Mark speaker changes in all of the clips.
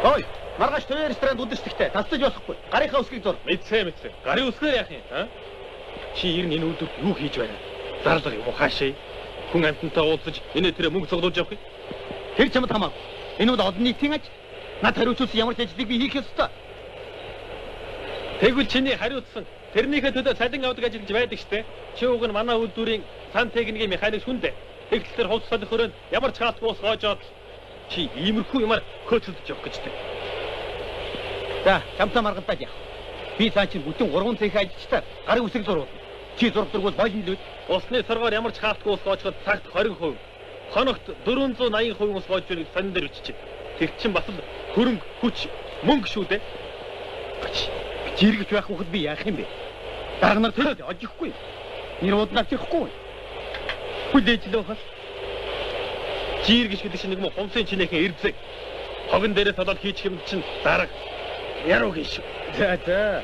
Speaker 1: Ой, маргааш төвийн ресторанд үдшигтэй. Тасдаж болохгүй. Гарынхаа үсгийг зур.
Speaker 2: Мэдсэ. Гарын үсгээр яах юм, аа? Чи ер нь энэ үйлдвэрт юу хийж байна? Зарлага юм уу хаашаа? Хүн амьтантай уулзаж энэ тэрэ мөнгө цуглуулж явах юм?
Speaker 1: Тэр чамд хамаагүй. Энэ бол олон нийтийн аж. Над хариуцуулсан ямар ч ажлыг би хийх ёстой.
Speaker 2: Тэгвэл чиний хариуцсан тэрнийхээ төлөө цалин авдаг ажилч байдаг штэ. Чи уг нь манай үйлдвэрийн сан техникийн механик хүн дээ. Тэгтэл хувц салхи хөрөнд ямар ч хаалтгүй гоожоод чи иймэрхүү юмар көөцөлдөж явах гэж дээ.
Speaker 1: За, чамтай маргадаад яах. Би цаа чинь бүтэн 3 цэх ажилчтай гарын үсэг зурвал. Чи зурдаг бол болно л үү?
Speaker 2: Усны соргоор ямар ч хаалтгүй гоожоход цагт 20%, хоногт 480% ус гоож ирэх сонин дээр үчиж. Тэг чин бас л хөрөнгө хүч мөнгө шүү дээ.
Speaker 1: Жиргэж байх хөхд би яах юм бэ? Дарга нар тэр очихгүй. Нэрүүд навчихгүй. Хүлээж л хас.
Speaker 2: Жиргэж гэдэг чинь нэг юм хумсын чинээхэн эрдзэг. Хогон дээрээ толол хийчих юм чинь дарга яруу хийш.
Speaker 1: За.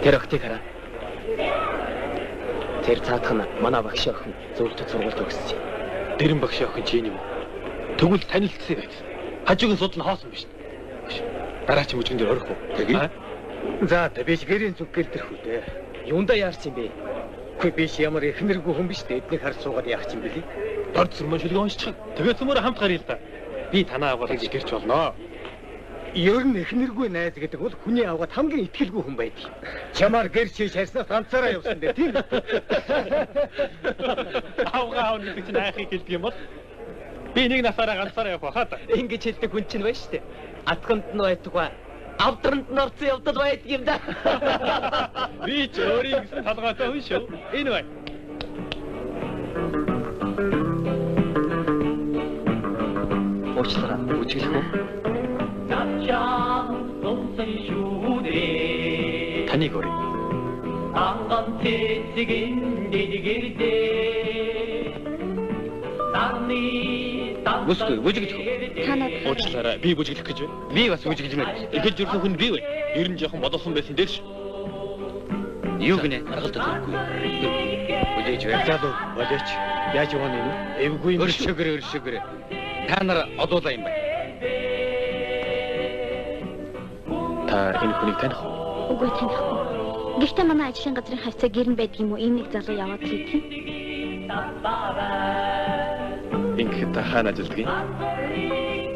Speaker 1: Тэр охтыг хараа. Тэр цаадах нь манай багш охин зөвлөлт сургуульд өгсөн.
Speaker 2: Дэрэн багш охин чи юм уу? Тэгвэл танилцсан байт. Хажуугийн суд нь хоосон биш. Дараа чи мөчгөн дээр орохгүй.
Speaker 1: Тэгээ. За та биш гэрийн зүг гэлдэрх үү дээ. Юундаа яарч юм бэ? Үгүй биш ямар эхнэргүй хүн биш дээ. Эднийг харж суугаад яах юм бэлээ?
Speaker 2: Дорд сүрмэн шүлгээ уншчих. Тэгээ цөмөр хамт гаръя л да. Би танаа аваад гэрч болно.
Speaker 1: Ер нь эхнэргүй найз гэдэг бол хүний аваад хамгийн итгэлгүй хүн байдаг. Чамаар гэр чийж харснаас ганцаараа явсан дээ тийм.
Speaker 2: Авгаа авах гэж найхыг хэлдэг юм бол би нэг насаараа ганцаараа явах хаа.
Speaker 1: Ингэж хэлдэг хүн чинь байна шүү дээ. Атганд нь байдаггүй. Авдранд нь орсон явдал байдаг юм да.
Speaker 2: Би ч өөрийн гэсэн талгаатай хүн шүү. Энэ бай.
Speaker 1: Уучлаарай. Үжиглэх үү?
Speaker 2: Таныг өрөө.
Speaker 3: Анган цэцгийн дэдгэрдээ.
Speaker 1: Бүсгүй бүжиглэх үү?
Speaker 4: Танад
Speaker 2: Уучлаарай. Би бүжиглэх гэж байна.
Speaker 1: Би бас бүжиглэмээр.
Speaker 2: Эхэлж ирсэн хүн би вэ? Ер нь жоохон бодосон байсан дээр ш.
Speaker 1: Юу гинэ? Гаргалтай төрөхгүй. Бүжиж байцаалуу болооч. Яаж явах юм бэ? Эвгүй юм өршөгөр. Та нар одуулаа юм байна.
Speaker 2: Та энэ хүнийг таних уу?
Speaker 4: үгүй танихгүй. Гэхдээ манай ажлын газрын хавцаа гэрн байдаг юм уу? Ийм нэг залуу яваад ирэх юм.
Speaker 2: Ингээд та хаана ажилладаг юм?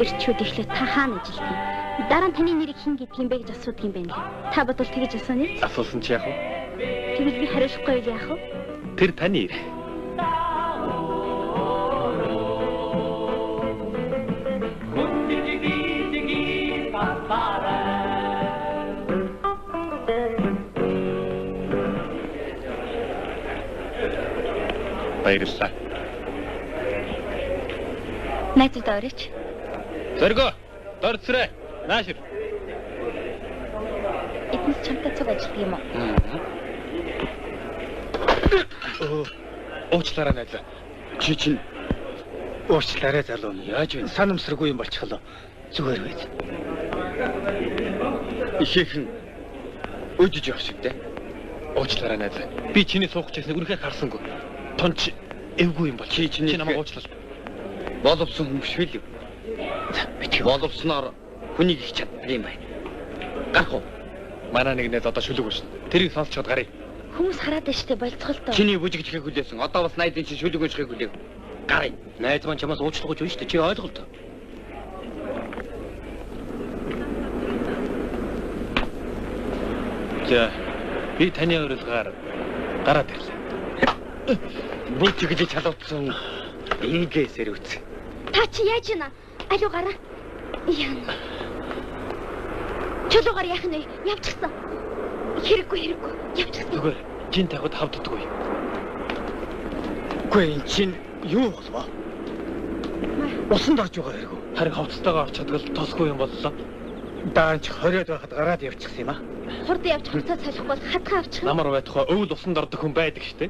Speaker 4: Ирчүүд ишлээ та хаана ажилладаг юм? Дараа нь таны нэрийг хэн гэдэг юм бэ гэж асуудаг юм байна лээ. Та бодвол тэгэж асууна уу?
Speaker 2: Асуусан чи яах вэ?
Speaker 4: Тэгвэл би хариулахгүй юу яах вэ?
Speaker 2: Тэр таны ир. Баярлалаа.
Speaker 4: Найзууд орооч.
Speaker 2: Зорго. Дорцрэ. Наашир.
Speaker 4: Эднээс чамтай цуг ажилладаг юм уу?
Speaker 2: Уучлаарай найзаа.
Speaker 1: Чи чинь уучлаарай залуу. Яаж вэ? Санамсаргүй юм болчихлоо. Зүгээр байц. Ихээхэн өдөж явах шиг дээ.
Speaker 2: Уучлаарай найзаа. Би чиний суух часныг үнэхээр харсангүй. Тонч эвгүй юм бол чи намайг уучлал.
Speaker 1: Боловсон хүн биш үү? Битгий боловсноор хүнийг их чаддаг юм байна. Гарах уу?
Speaker 2: Манай нэг найз одоо шүлэг өшнө. Тэрийг сонсчод гарыг.
Speaker 4: Хүмүүс хараад байна штэ болцголтой.
Speaker 1: Чиний бүжиглэхийг хүлээсэн. Одоо бас найзын чинь шүлэг өншихийг хүлэв. Гарыг. Найз маань чамаас уучлах гэж байна штэ. Чи ойлголт.
Speaker 2: За би таны урилгаар гараад ирлээ.
Speaker 1: Бүжиглэж халуутсан ингээсэр үз.
Speaker 4: Та чи яаж ийна? Алуу гараа. Яна. Чулуугаар яах нь вэ? Явчихсан. Хэрэггүй. Явчихсан.
Speaker 2: Зүгээр. Жин тахад хавддаггүй.
Speaker 1: Үгүй эн чинь юу болов? Усанд орж байгаа хэрэггүй.
Speaker 2: Харин хавцтайгаа орч чадвал тосгүй юм боллоо.
Speaker 1: Даанч хориод байхад гараад явчихсан юм аа.
Speaker 4: Хурд явж хувцас салах бол хатгаа авчих.
Speaker 2: Намар байтугай өвөл усан дордог хүн байдаг штэ.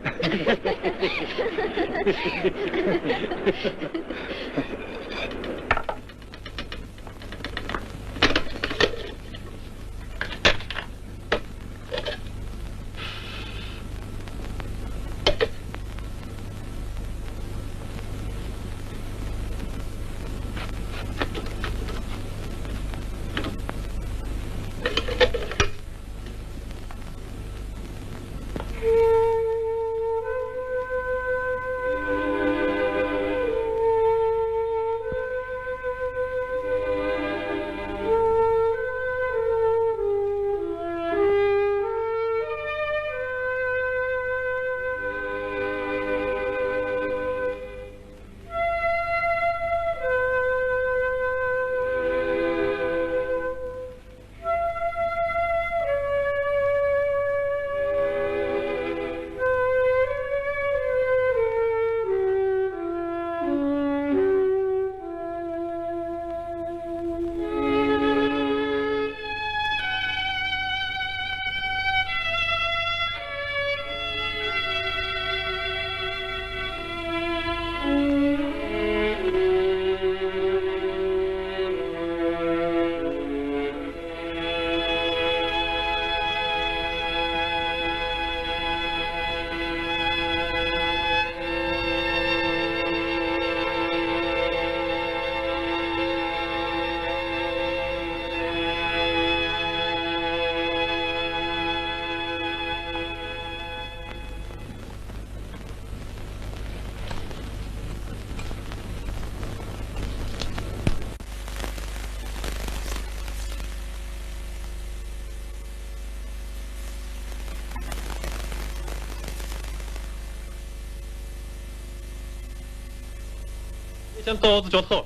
Speaker 2: Чамтай уудаж болох уу?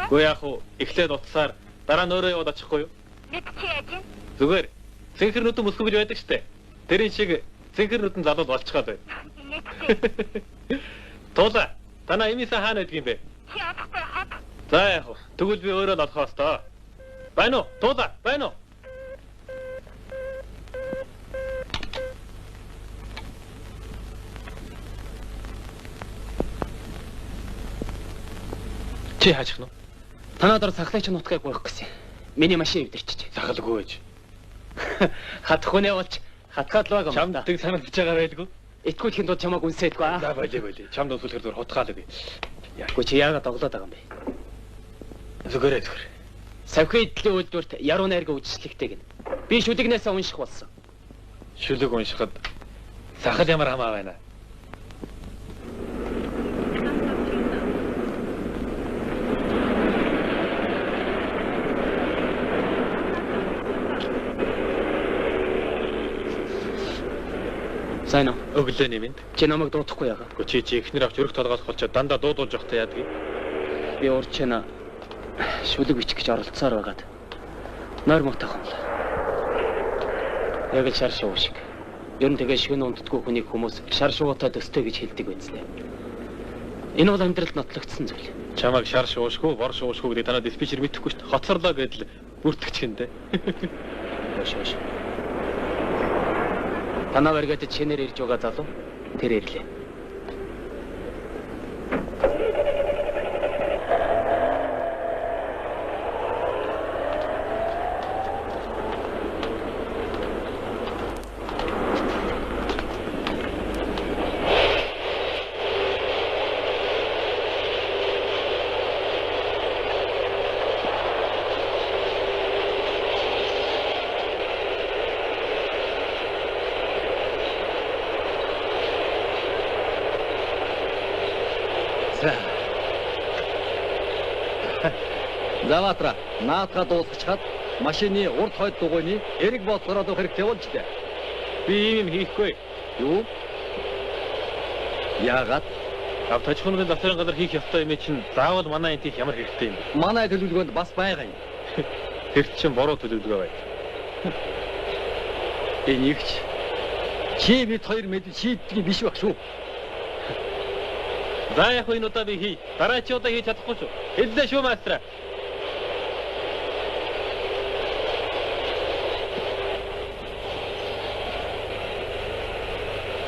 Speaker 2: Үгүй яах вэ? Эхлээд утсаар дараа нь өөрөө яваад очихгүй юу?
Speaker 4: Мэдчихээ.
Speaker 2: Зүгээр. Цэнхэрнүүд мөсгөж байдаг штэ. Тэрийн шиг цэнхэрнүүд нь залуу болчиход байна. Туула. Танаа эмээсээ хаана байдаг юм бэ?
Speaker 4: Чи ядахгүй хат.
Speaker 2: За яах вэ? Тэгвэл би өөрөө л олохоос тоо. Байна уу? Туула, байна уу? Чи хаачих нь?
Speaker 5: Танаа дор сахлагч нутгийг гуйх гэсэн. Миний машин эвдэрчиж.
Speaker 2: Сахалгүй ээж.
Speaker 5: Хатах хүнээ болж хатгаад л байгаа юм да.
Speaker 2: Чамд санагдаж байгаа байлгүй.
Speaker 5: Итгүүлэхийн тулд чамааг үнсэйдгүй аа.
Speaker 2: За болий. Чамд өсвөлөхөр зур хутгаалаг.
Speaker 5: Яагүй чи яагаад доглоод байгаа юм бэ?
Speaker 2: Зүгээр.
Speaker 5: Савхи эдлийн үйлдвэрт яруу найргийн үжиглэгтэй гин. Би шүлэгнээсээ унших болсон.
Speaker 2: Шүлэг уншихад сахал ямар хамаа байна.
Speaker 5: Сайн уу?
Speaker 2: Өглөө нэмэнд.
Speaker 5: Чи намайг дуудахгүй яагаад?
Speaker 2: Чи ихнэр авч өрх толгоос болчоод дандаа дуудуулж явахтай яадаг.
Speaker 5: Би урд чана шүлэг бичих гэж оролцсоор байгаад нойр мотойхон л. Яг л шар шуу шиг. Ер нь тэгээ шүн унддаггүй хүнийг хүмүүс шар шуутай төстэй гэж хэлдэг байцлаа. Энэ бол амьдралд нотлогдсон зүйл.
Speaker 2: Чамайг шар шуушгүй, бор шуушгүй гэдэг танаа диспетчер мэдэхгүй шүү дээ. Хоцорлоо гэдэл бүртгэж хинтэй.
Speaker 5: Шууш. Танаа баригад чинээр ирж байгаа залуу тэр ирлээ.
Speaker 1: Завтра наадхаа дуусчихад машины урд хойд дугуйны эрэг бодлороо дөх хэрэгтэй болж дээ.
Speaker 2: Би ийм юм хийхгүй.
Speaker 1: Юу? Яагаад?
Speaker 2: Авточ хүнгийн засгийн газар хийх ёстой юм чинь заавал манай энд хийх ямар хэрэгтэй юм бэ?
Speaker 1: Манай төлөвлөгөөнд бас байгаа юм.
Speaker 2: Тэр чинь буруу төлөвлөгөө байна.
Speaker 1: Энийгч чи бид хоёр мэд шийддэг биш баг шүү.
Speaker 2: За яг энэ удаа би хий. Дараа чи удаа хийж чадахгүй шүү. Хэллээ шүү маастра.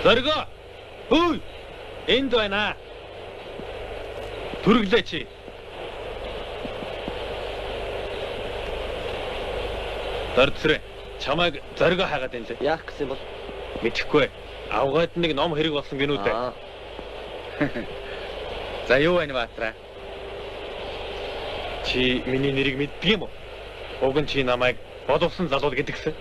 Speaker 2: Зоргоо. Хөөе. Энд байна. Түрглээ чи. Дорцрэ. Чамайг зоргоо хаагаад энэ лээ.
Speaker 1: Яах гэсэн бол?
Speaker 2: Мэдхгүй. Авгаад нэг ном хэрэг болсон гинүү дээ.
Speaker 1: За юу байна Баатраа?
Speaker 2: Чи миний нэрийг мэддэг юм уу? Уг нь чи намайг боловсон залуу гэдгсэн.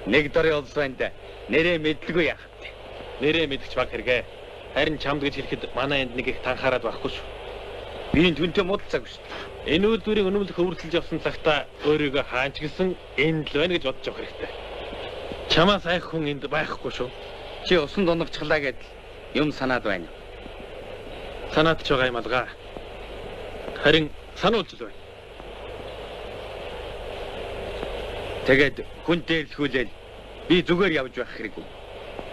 Speaker 1: Нэг дор явуулсан байна да. Нэрээ мэдлгүй яах вэ?
Speaker 2: Нэрээ мэдчих баг хэрэгэ. Харин чамд гэж хэлэхэд манай энд нэг их танхаараад байхгүй шүү.
Speaker 1: Би энэ түнтэй муудалцаагүй шүү.
Speaker 2: Энэ үйлдвэрийн өнөмлөх хөвөртөлж явсан цагта өөрийгөө хаанч гисэн энд л байна гэж бодож явах хэрэгтэй. Чамаа сайх хүн энд байхгүй шүү.
Speaker 1: Чи усан дунагчлаа гэдэл юм санаад байна.
Speaker 2: Санаад ч байгаа юм алгаа. Харин сануулж л байна.
Speaker 1: Тэгээд хүн дээрлэхүүлээл би зүгээр явж байх хэрэггүй.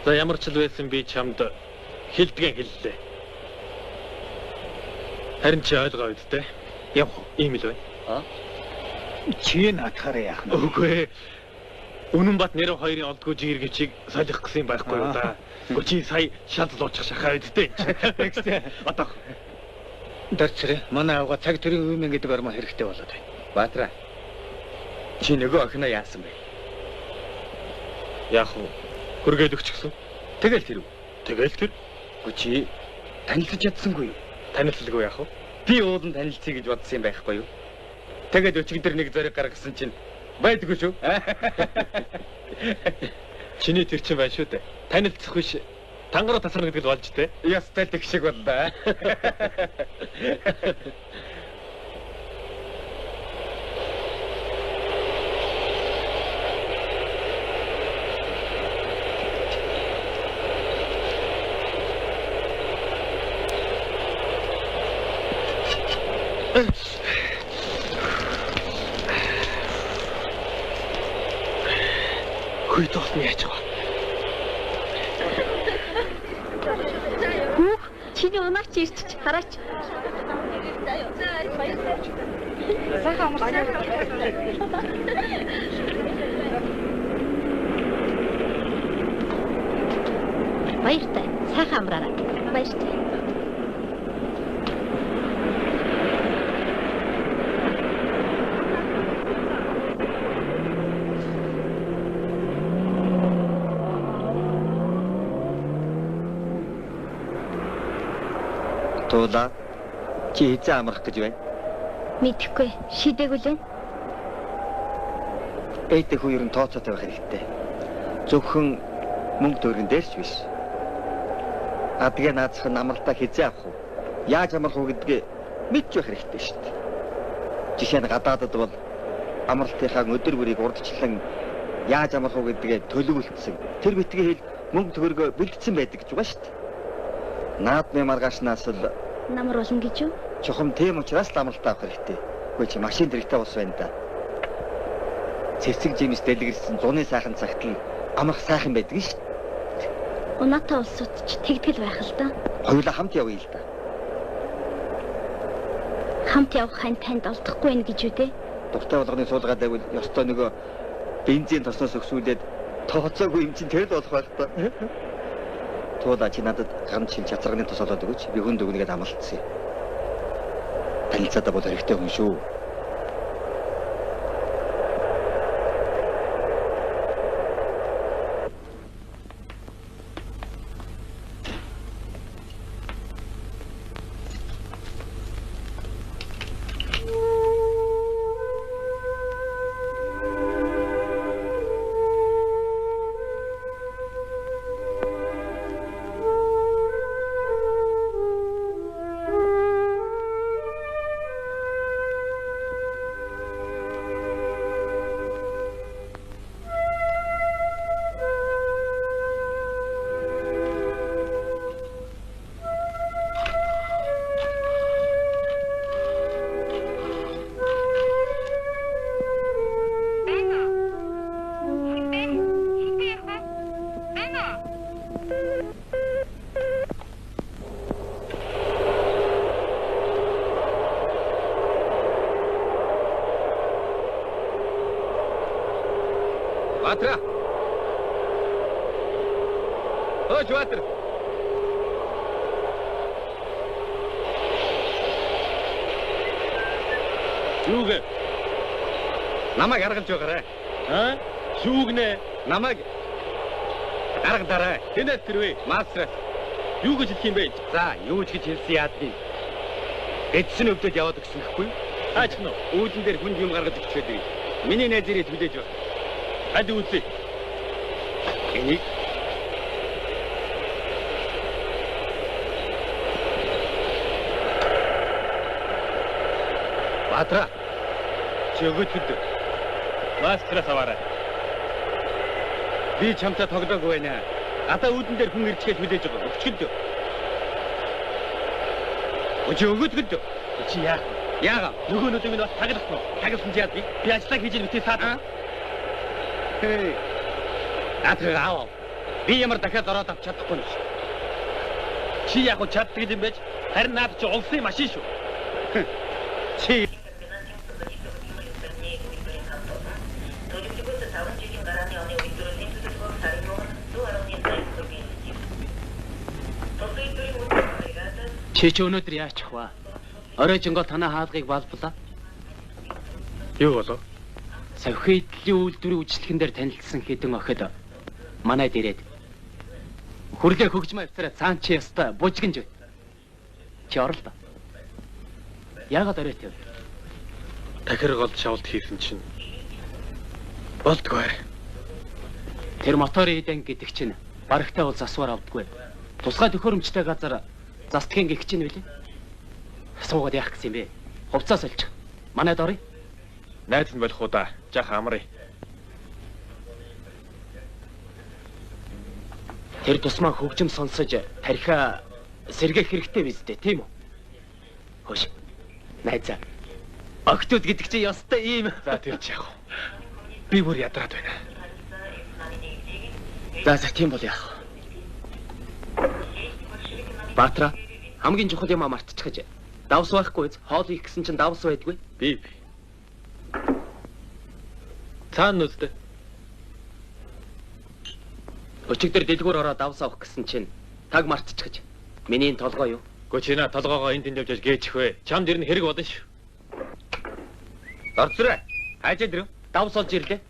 Speaker 2: За ямар ч л байсан би чамд хэлдгэн хэллээ. Харин чи ойлгоо үсттэй.
Speaker 1: Яв.
Speaker 2: Ийм л байна.
Speaker 1: Чи наатахаараа яах нь?
Speaker 2: Үгүй. Үнэн бат нэр хоёрын олдгоо жиргэвчийг солих гэсэн байхгүй юу да. Гэхдээ чи сая шал луучих шахаа үсттэй. Тэгсээ. Одоо
Speaker 1: Дорцрэ, манай авга цаг төрийн үмэн гэдэг ормоо хэрэгтэй болоод байна. Баатраа. Чи нөгөө охиноо яасан бэ?
Speaker 2: яах вэ? Хүргээд өгчихсөн.
Speaker 1: Тэгэл тэр үү?
Speaker 2: Тэгэл тэр.
Speaker 1: Гү чи танилцж ядсангүй юу?
Speaker 2: Танилцлгүй яах вэ?
Speaker 1: Би уулын танилцъя гэж бодсон юм байхгүй юу? Тэгээд өчигдөр нэг зориг гаргасан чинь байдгүй шүү.
Speaker 2: Чиний тэр чинь байна шүү дээ. Танилцах биш. Тангараа тасарна гэдэгт болж дээ.
Speaker 1: Ястай тэг шиг боллоо.
Speaker 2: Хүй тоосны яаж байгаа?
Speaker 4: Хүүх, чиний унаач ирчих хараач. Сайхан амарсан. Баяртай. Сайхан амраарай. Баяртай.
Speaker 1: Туулаа. Чи хизээ амрах гэж байна?
Speaker 4: Мэдхгүй. Шидээгүүл байна.
Speaker 1: Эйдэх үеэр нь тооцоотой байх хэрэгтэй. Зөвхөн мөнгө төгрөгн дээрч биш. Адгээ наацх нь амралтаа хизээ авах уу? Яаж амрах уу гэдгээ мэдж байх хэрэгтэй шүү дээ. Жишээ нь гадаадад бол амралтынхаа өдөр бүрийг урдчлан яаж амрах уу гэдгээ төлөвлөсөн. Тэр битгий хэл мөнгө төгрөгөө бэлдсэн байдаг гэж байгаа шүү дээ. Наадмын маргаашнаас л
Speaker 4: Намар болно гэж юу?
Speaker 1: чухам тийм учраас л амралтаа авах хэрэгтэй. Үгүй чи машин дэрэгтэй бос байна да. Цэцэг жимс дэлгэрсэн зуны сайхан цагт л амрах сайхан байдаг шүү.
Speaker 4: Унаатай улсууд ч тэгтгэл байх л да.
Speaker 1: Хоёулаа хамт явъя л да.
Speaker 4: Хамт явах хань танд олдохгүй байх гэж үү те?
Speaker 1: Дуртай болгоны суулгаад байвал ёстой нөгөө бензин тосноос өксүүлээд тооцоогүй юм чинь тэр л болох байх та. Туулаа чи надад ганц шил чацарганы тус олоод өгөөч. Би хүнд өгнөгээд амлалтсан. Танилцаад бол хэрэгтэй хүн шүү. Баатра. Хөөж Баатар.
Speaker 2: Юуг?
Speaker 1: Намайг гаргалж байгаарай.
Speaker 2: Шүүгнэ.
Speaker 1: Намайг гаргалаарай.
Speaker 2: Тэнэс тэрвэ.
Speaker 1: Маастраа.
Speaker 2: Юу гэж хэлэх юм бэ?
Speaker 1: За, юу ч гэж хэлсэн яадгийг. Эдсэн өвдөд яваад өгсөн гэхгүй.
Speaker 2: Хаач нь
Speaker 1: Үүдэн дээр хүнд юм гаргаж өгчөөд. Миний найз ирээд хүлээж баг.
Speaker 2: хад үзье.
Speaker 1: Энийг Баатар. Чи өгөөд хэд?
Speaker 2: Маастраа саваарай.
Speaker 1: Би чамтай тоглоогүй байна. Гадаа үүдэн дээр хүн ирчгээд хүлээж байгаа. Өчгөд. Өчи өгөөд хэд?
Speaker 2: Чи яах?
Speaker 1: Яагаад?
Speaker 2: Нөгөөнүүд минь бас таглах нь.
Speaker 1: Тагалсан чи яад би?
Speaker 2: Би ажиллаа хийж битээ саад.
Speaker 1: Хей. Атгаа. Би ямар дахиад ороод авч чадахгүй юм шиг.
Speaker 2: Чи яг уу чаддаг юм байж? Харин наад чи улсын машин шүү.
Speaker 1: Чи
Speaker 5: Чи өнөөдөр яачих вэ? Орой жингол танаа хаалгыг балблаа.
Speaker 2: Юу болов?
Speaker 5: Савхи эдлийн үйлдвэрийн үйлчлэгэн дээр танилцсан хэдэн охид манайд ирээд хүрлээ хөгжмөө авцараа цаан чи яста бужигнж бай. Чи орлоо. Яагаад орой төв?
Speaker 2: Дахир гол шавлт хийсэн чинь болдгоо.
Speaker 5: Тэр моторын эдэн гэдэг чинь барагтай бол засвар авдаггүй. Тусгай төхөөрөмжтэй газар застгийн гих чинь үлээ. Суугаад яах гэсэн юм бэ? Хувцас олчих. Манайд оръё.
Speaker 2: Найз нь болох уу да. Жах амрыг.
Speaker 5: Тэр тусмаа хөгжим сонсож тархиа сэргээх хэрэгтэй биз дээ, тийм үү? Хөөш. Найзаа. Октод гэдэг чинь ёстой ийм.
Speaker 2: За тэр ч яах вэ? Би бүр ядраад байна.
Speaker 5: За тийм бол яах вэ? Баатра хамгийн чухал юм мартчихж. Давс байхгүй биз? Хоол их гэсэн чинь давс байдгүй.
Speaker 2: Би. Цаана нүдтэй.
Speaker 5: Өчигдөр дэлгүүр ороод давс авах гэсэн чинь таг мартчихж. Миний толгой юу?
Speaker 2: Гөө чи наа толгоогоо энд тэнд явж гээчих вэ? Чамд ирнэ хэрэг болно шүү.
Speaker 1: Дорцроо. Хайжаад ирв.
Speaker 5: Давс олж ирлээ.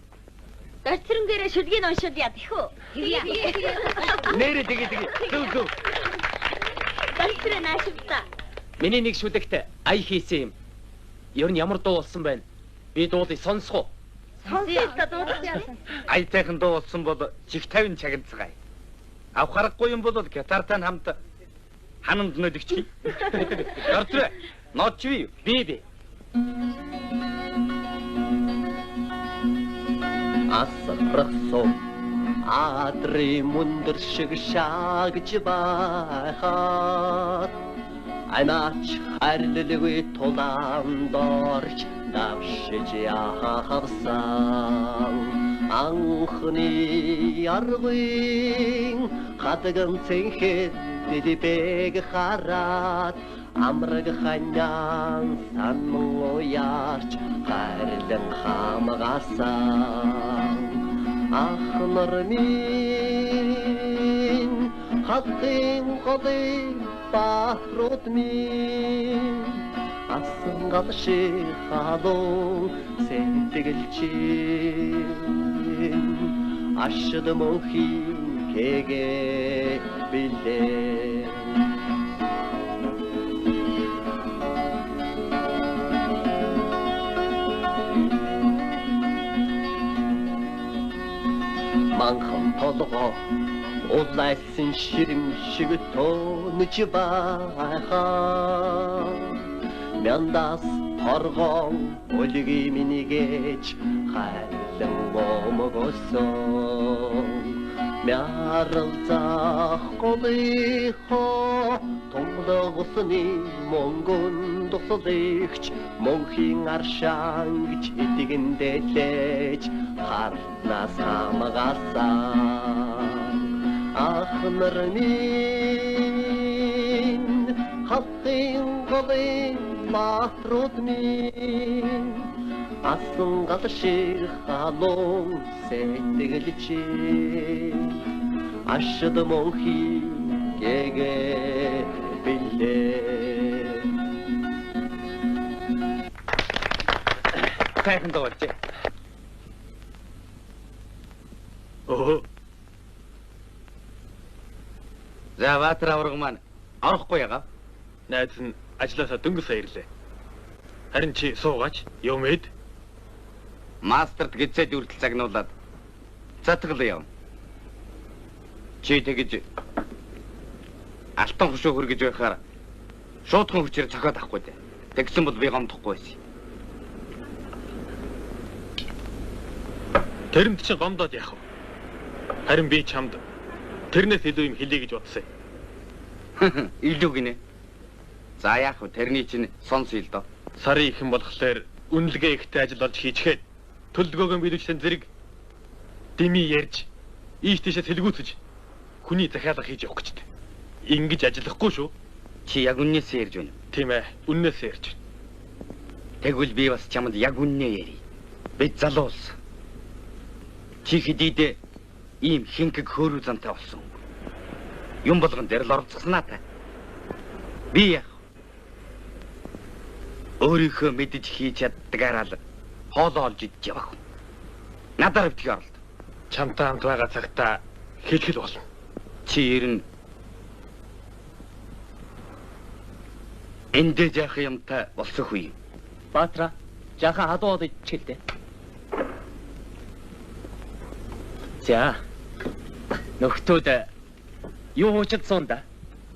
Speaker 4: Дорцронгээрээ шүлгийг уншаад яа тэхүү.
Speaker 1: Нэрэ тэгээ. Зүг.
Speaker 4: Дорцроо наашивта.
Speaker 5: Миний нэг шүлэгт ая хийсэн юм. Ер нь ямар дуу болсон байна? Би дуулыг сонсох уу?
Speaker 4: Сонсоо дуудаж.
Speaker 1: Айтайхан дуу болсон бол жиг 50 чагнацгаая. Авах харахгүй юм бол гитартай хамт хананд нөлөгч. Дорцроо. Нот чи юу?
Speaker 5: Би. Асрахсоо адры мундар шиг шаагж байхад анач харлэлгүй тулаан дорч давшиж яхавсан анхны яргын хадган цэнхэд дилбэг хараад амраг ханян санмуу яарч хайрлан хамгаасан ахнар минь хатын голын бахрууд минь асан гал шиг халуун сэтгэлчин ашд мөнхийн гэгээ билээ манхан толгоо улайсан ширэм шиг тонж байхаа мяндас торгон өлгийн минийгэж хайлан момогосон мяарал зах голихоо томлогосны монгон тусалэгч мөнхийн аршангч эдгэндэлэж харнаас хамгаасан ахнар минь хатын голын бахрууд минь асан гал шиг халуун сэтгэлчин
Speaker 3: ашид мохи гэгэ билээ.
Speaker 5: Сайхан дуулжээ.
Speaker 2: Оо.
Speaker 5: За Баатар авраг маань орохгүй ягаа.
Speaker 2: Найз нь ажлаасаа дөнгөсөө ирлээ. Харин чи суугаач, юм эд.
Speaker 5: Мастерд гизээд үрдэл загнуулаад цатгал яв. Чи тэгэж алтан хөшөө хөргөж байхаар шуудхан хүчээр цохоод авахгүй дээ. Тэгсэн бол би гомдохгүй байсан.
Speaker 2: Тэрэнд чи гомдоод яах вэ? Харин би чамд тэрнээс илүү юм хэлье гэж бодсон.
Speaker 5: Илүү гинэ. За яах вэ? Тэрний чинь сонс ил доо.
Speaker 2: Сарын ихэн болохоор үнэлгээ ихтэй ажил олж хийчихэд төлөвлөгөөгөө биелүүлсэн зэрэг дими ярьж ийш тийшээ сэлгүүцэж хүний захиалга хийж явах гэжтэй. Ингэж ажиллахгүй шүү.
Speaker 5: Чи яг үннээсээ ярьж байна.
Speaker 2: Тийм ээ, үннээсээ ярьж байна.
Speaker 5: Тэгвэл би бас чамд яг үннээ ярий. Би залуус. Чи хэдийдээ ийм хинхэг хөөрүү зантай болсон. Юм болгон дээр л орцгоснаа та. Би яг өөрийнхөө мэдэж хийж чаддгаараа л хоолоо олж идэж явах. Надаар битгий оролт.
Speaker 2: Чамтай хамт байгаа цагтаа хэлэх л болно.
Speaker 5: Чи ерэн эндээ яах юмтай болсон хүй.
Speaker 3: Баатра, жаахан хадууд ичээлдэ.
Speaker 5: За.
Speaker 3: Нөхдөөд юу хуучилсан да?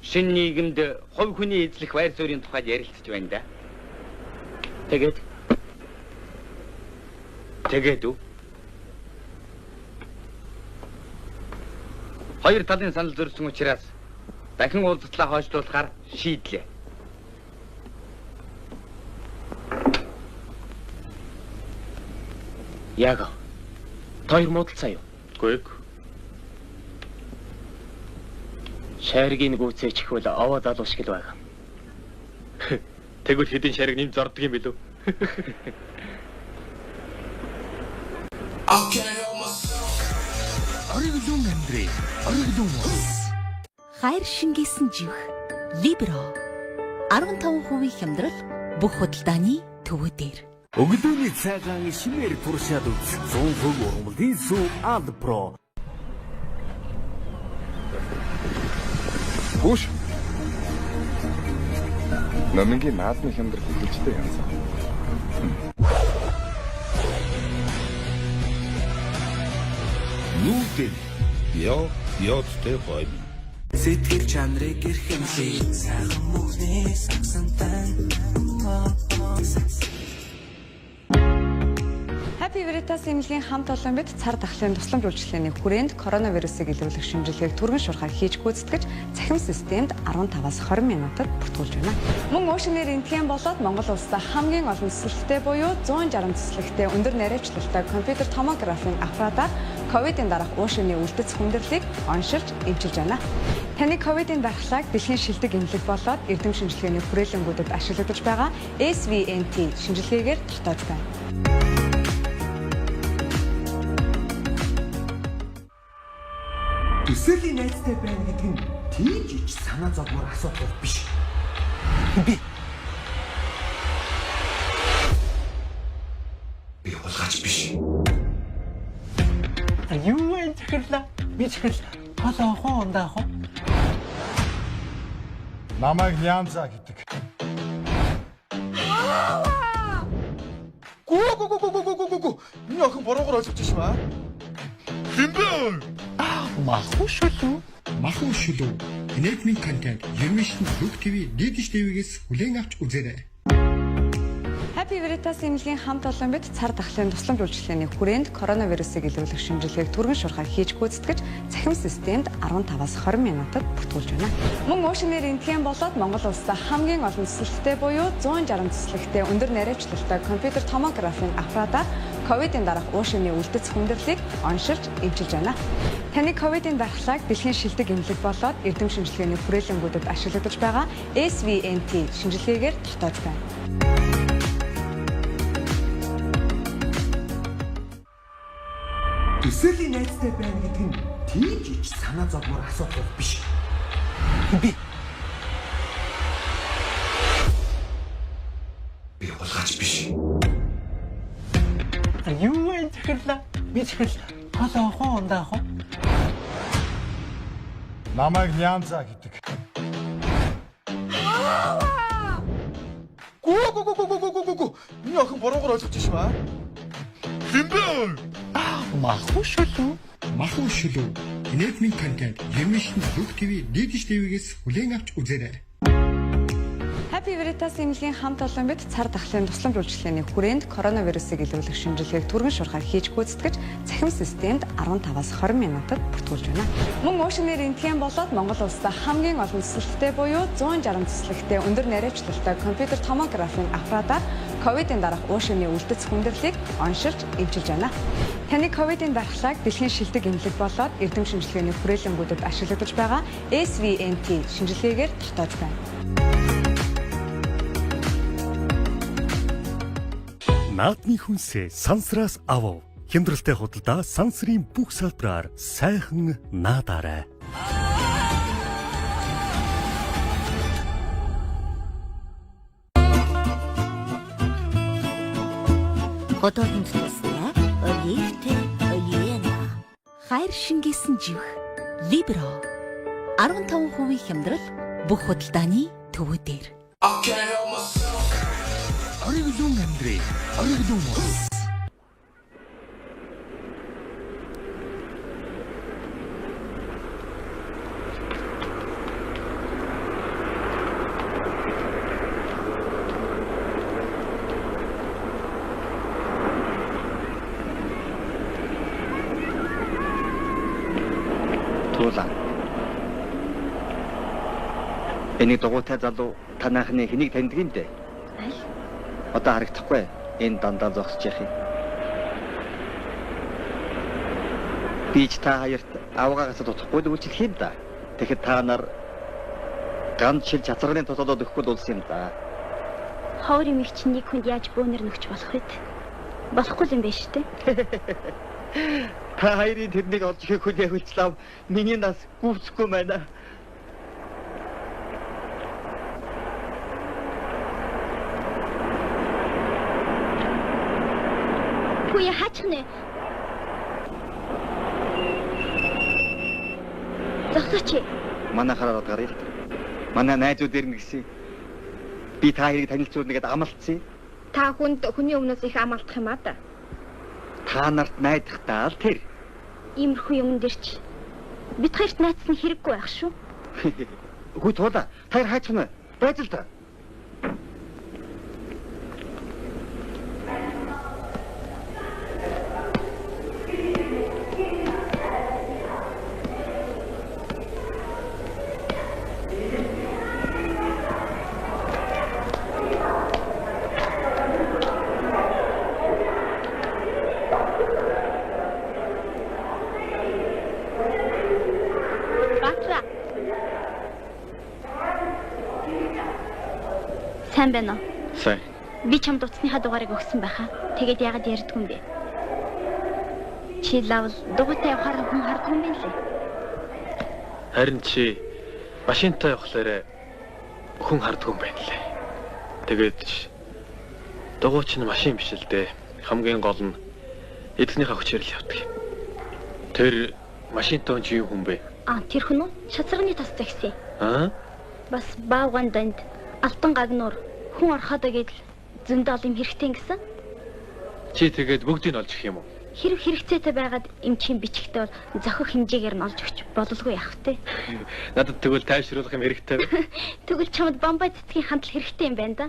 Speaker 5: Шинэ нийгэмд хувь хүний эзлэх байр суурийн тухайд ярилцж байна да. Тэгээд үү? Хоёр талын санал зөрсөн учраас дахин уулзлаа хойшлуулахаар шийдлээ.
Speaker 3: Яг. Хоёр муудалцаа юу?
Speaker 2: Гүйг.
Speaker 3: Шаргийн гүцээч хөл овоо залуу шиг л байгаа.
Speaker 2: Тэгвэл хэдийн шариг нэм зорддог юм билүү?
Speaker 6: Ориглон Андрей, ориглон.
Speaker 7: Хайр шингээсэн жих Libro 15% хямдрал бүх худалдааны төвөө дээр.
Speaker 6: Өглөөний цагаан шимээр туршаад үз. 100% урмалын сүү Ад Про.
Speaker 8: Бүш. Номингийн наадмын хямдрал хэлжтэй янзаа.
Speaker 6: Нүдэн ёдтэй бай.
Speaker 9: Сэтгэл чанарыг эрхэмлээ сайхан мөхний сагсантай.
Speaker 10: Happy Veritas эмнэлгийн хамт олон бид цар тахлын тусламж үйлчилгээний хүрээнд коронавирусыг илрүүлэх шинжилгээг түргэн шуурхай хийж гүйцэтгэж цахим системд 15-аас 20 минутад бүртгүүлж байна. Мөн Ocean-ээр энтгэн болоод Монгол улсад хамгийн олон цэцлэгтэй буюу 160 цэцлэгтэй өндөр наривчлалтай компьютер томографийн аппаратаар ковидын дараах Ocean-ы үлдэц хүндрэлийг оншилж эмчилж байна. Таны ковидын дархлааг дэлхийн шилдэг эмнэлэг болоод эрдэм шинжилгээний хүрээлэнгүүдэд ашиглагдаж байгаа SVNT шинжилгээгээр тогтоож байна.
Speaker 9: Төсөөлийн найзтай байна гэдэг нь тийм ч санаа зовмор асуудал биш. Би улгаач биш. Юу энэ тэгэхээр би тэгэхээр хасаа хондаа хоо.
Speaker 8: Намайг Нянза гэдэг.
Speaker 9: Гүү. Энэ охин бороогоор олж ирж байна. Хэмбэ?
Speaker 6: Махуу шүлүү. Enabling content ермишн Look TV дийдэж ТV-гээс хүлээн авч үзээрэй.
Speaker 10: Happy Veritas эмнэлгийн хамт олон бид цар тахлын тусламж үйлчилгээний хүрээнд коронавирусыг илрүүлэх шинжилгээг түргэн шуурхай хийж гүйцэтгэж цахим системд 15-аас 20 минутад бүртгүүлж байна. Мөн Ocean-ээр энтгэн болоод Монгол улсад хамгийн олон цэцлэгтэй буюу 160 цэцлэгтэй өндөр наривчлалтай компьютер томографийн аппаратаар ковидын дараах Ocean-ы үлдэц хүндрэлийг оншилж эмчилж байна. Таны ковидын дархлааг дэлхийн шилдэг эмнэлэг болоод эрдэм шинжилгээний хүрээлэнгүүдэд ашиглагдаж байгаа SVNT шинжилгээгээр тогтоож байна.
Speaker 9: Төсөөлийн найзтай байна гэдэг нь
Speaker 6: тийж ич санаа зовмор асуудал биш. Би болгооч биш.
Speaker 5: Юу энэ тэгэхээр би тэгэхээр хол ондаа хоо.
Speaker 8: Намайг Нянза гэдэг.
Speaker 9: Гүү. Миний охин буруугаар ойлгож байна. Хинбэ?
Speaker 6: Махуу шүлүү. Инэтмийн контент Ермишин Зүг ТV Дидиш ТV-гээс хүлээн авч үзээрэй.
Speaker 10: Happy Veritas эмнэлгийн хамт олон бид цар тахлын тусламж үйлчилгээний хүрээнд коронавирусыг илрүүлэх шинжилгээг түргэн шуурхаар хийж гүйцэтгэж цахим системд 15-аас 20 минутад бүртгүүлж байна. Мөн Ocean Air рентген болоод Монгол улсад хамгийн олон цэцлэгтэй буюу 160 цэцлэгтэй өндөр наривчлалтай компьютер томографийн аппаратаар ковидын дараах Ocean-ийн үлдэц хүндрэлийг оншилж эмчилж байна. Таны ковидын дархлааг дэлхийн шилдэг эмнэлэг болоод эрдэм шинжилгээний хүрээлэнгүүдэд ашиглагдаж байгаа SVNT шинжилгээгээр тогтоож байна.
Speaker 11: Наадмын хүнсээ сансраас авав. Хямдралтай худалдаа сансрын бүх салбараар сайхан наадаарай.
Speaker 7: Хотоодонд тусгай оливтэй оливена. Хайр шингээсэн жих Вибро 15% хямдрал бүх худалдааны төвөдөр.
Speaker 11: Ориглон Андрей. Ориглон мос.
Speaker 1: Туулаа. Эний дугуйтай залуу танахны хэнийг таньдаг юм дээ? Одоо харагдахгүй. Энэ дандаа зогсож яах юм. Би ч та хоёрт авгаагаас тутахгүй л үйлчлэх юм да. Тэгэхэд та нар ганц шил чацарганы тусалаад өгөхгүй л улс юм да.
Speaker 4: Ховор эмэгч чинь нэг хүнд яаж бөөнөр нөхч болох вэ? Болохгүй юм байна шүү дээ.
Speaker 1: Та хоёрын тэрнийг олж ирэхэд хүлээх хүчлээ. Миний нас гүвсэхгүй байна.
Speaker 4: Хөөе хаачихна. Зогсооч.
Speaker 1: Манай хараад гарыг. Манай найзууд ирнэ гэсэн. Би та хоёрыг танилцуулна гэдээ амлалтсан.
Speaker 4: Та хүнд хүний өмнөөс их амлалтах юм аа да.
Speaker 1: Та нарт найдахтаа л тэр.
Speaker 4: Иймэрхүү юм дээр ч бид хоёрт найзсан хэрэггүй байх шүү.
Speaker 1: Хүй туулаа. Та хоёр хаачихна. Байж л та.
Speaker 4: Сайн байна уу?
Speaker 2: Сайн.
Speaker 4: Би чамд утасныхаа дугаарыг өгсөн байхаа. Тэгээд яагаад ярьдгүй юм бэ? Чи лавл дугуйтай явахаар хүн хардгүй юм байна лээ.
Speaker 2: Харин чи машинтай явахлаарэ хүн хардгүй юм байна лээ. Тэгээд дугуйч нь машин биш л дээ. Хамгийн гол нь эдгнийхээ хүчээр л явдаг юм. Тэр машинтай хүн чи юу хүн бэ?
Speaker 4: Тэр хүн үү? Шацрагны тас загсан. Бас баавган данд алтан гагнуур хүн орохоо гэдэл зөндөө ол юм хэрэгтэй гэсэн.
Speaker 2: Чи тэгээд бүгдийг нь олж ирэх юм уу?
Speaker 4: Хэрэг хэрэгцээтэй байгаад эмчийн бичгтээ бол зохих хэмжээгээр нь олж өгч бололгүй яах вэ?
Speaker 2: Надад тэгвэл тайвшруулах юм хэрэгтэй байна.
Speaker 4: Тэгвэл чамд бомбай цэцгийн хандлал хэрэгтэй юм байна да.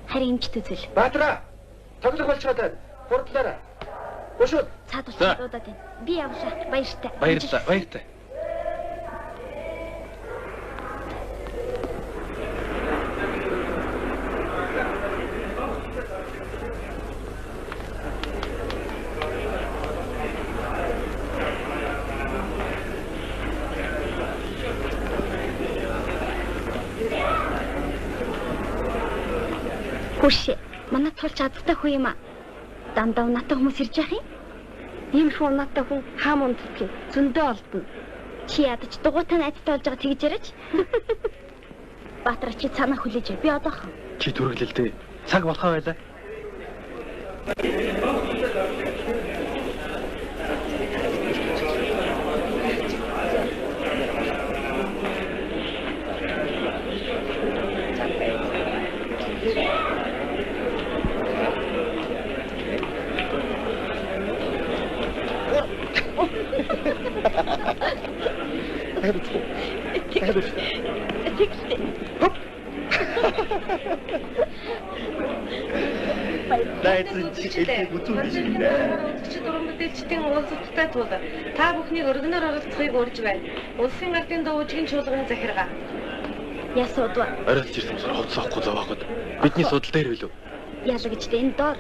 Speaker 4: Харин эмчт үзэл.
Speaker 1: Баатраа. Тоглох болчиход байна. Хурдлаарай. Өшөө.
Speaker 4: Цаад уцаад байна. Би явлаа. Баяртай.
Speaker 2: Баяртай.
Speaker 4: Хурши, манай тулч чаддаг хүү юм аа. Дандаа натаа хүмүүс ирж явах юм. Иймэрхүү унаатай хүн хаам унтдаг юм. Зөндөө олдно. Чи ядаж дугуйтай найзтай болж байгаа тэгж яриач. Баатар чи цаанаа хүлээж. Би одоо хаа.
Speaker 2: Чи түргэлэлтэй. Цаг болохоо байлаа.
Speaker 1: Дайцэн чи хэлийг үзүүлж байна.
Speaker 12: Чи дуран мэдээлчдийн уулзалттай тул та бүхнийг өргөнөөр оролцохыг урьж байна. Улсын ардын дуужгийн чуулганы захиргаа.
Speaker 4: Ясуудва.
Speaker 2: Оройч ирсэн болохоор хоцсоохгүй зовоогод. Бидний судал дээр билүү?
Speaker 4: Яла гэжтэй энэ доор.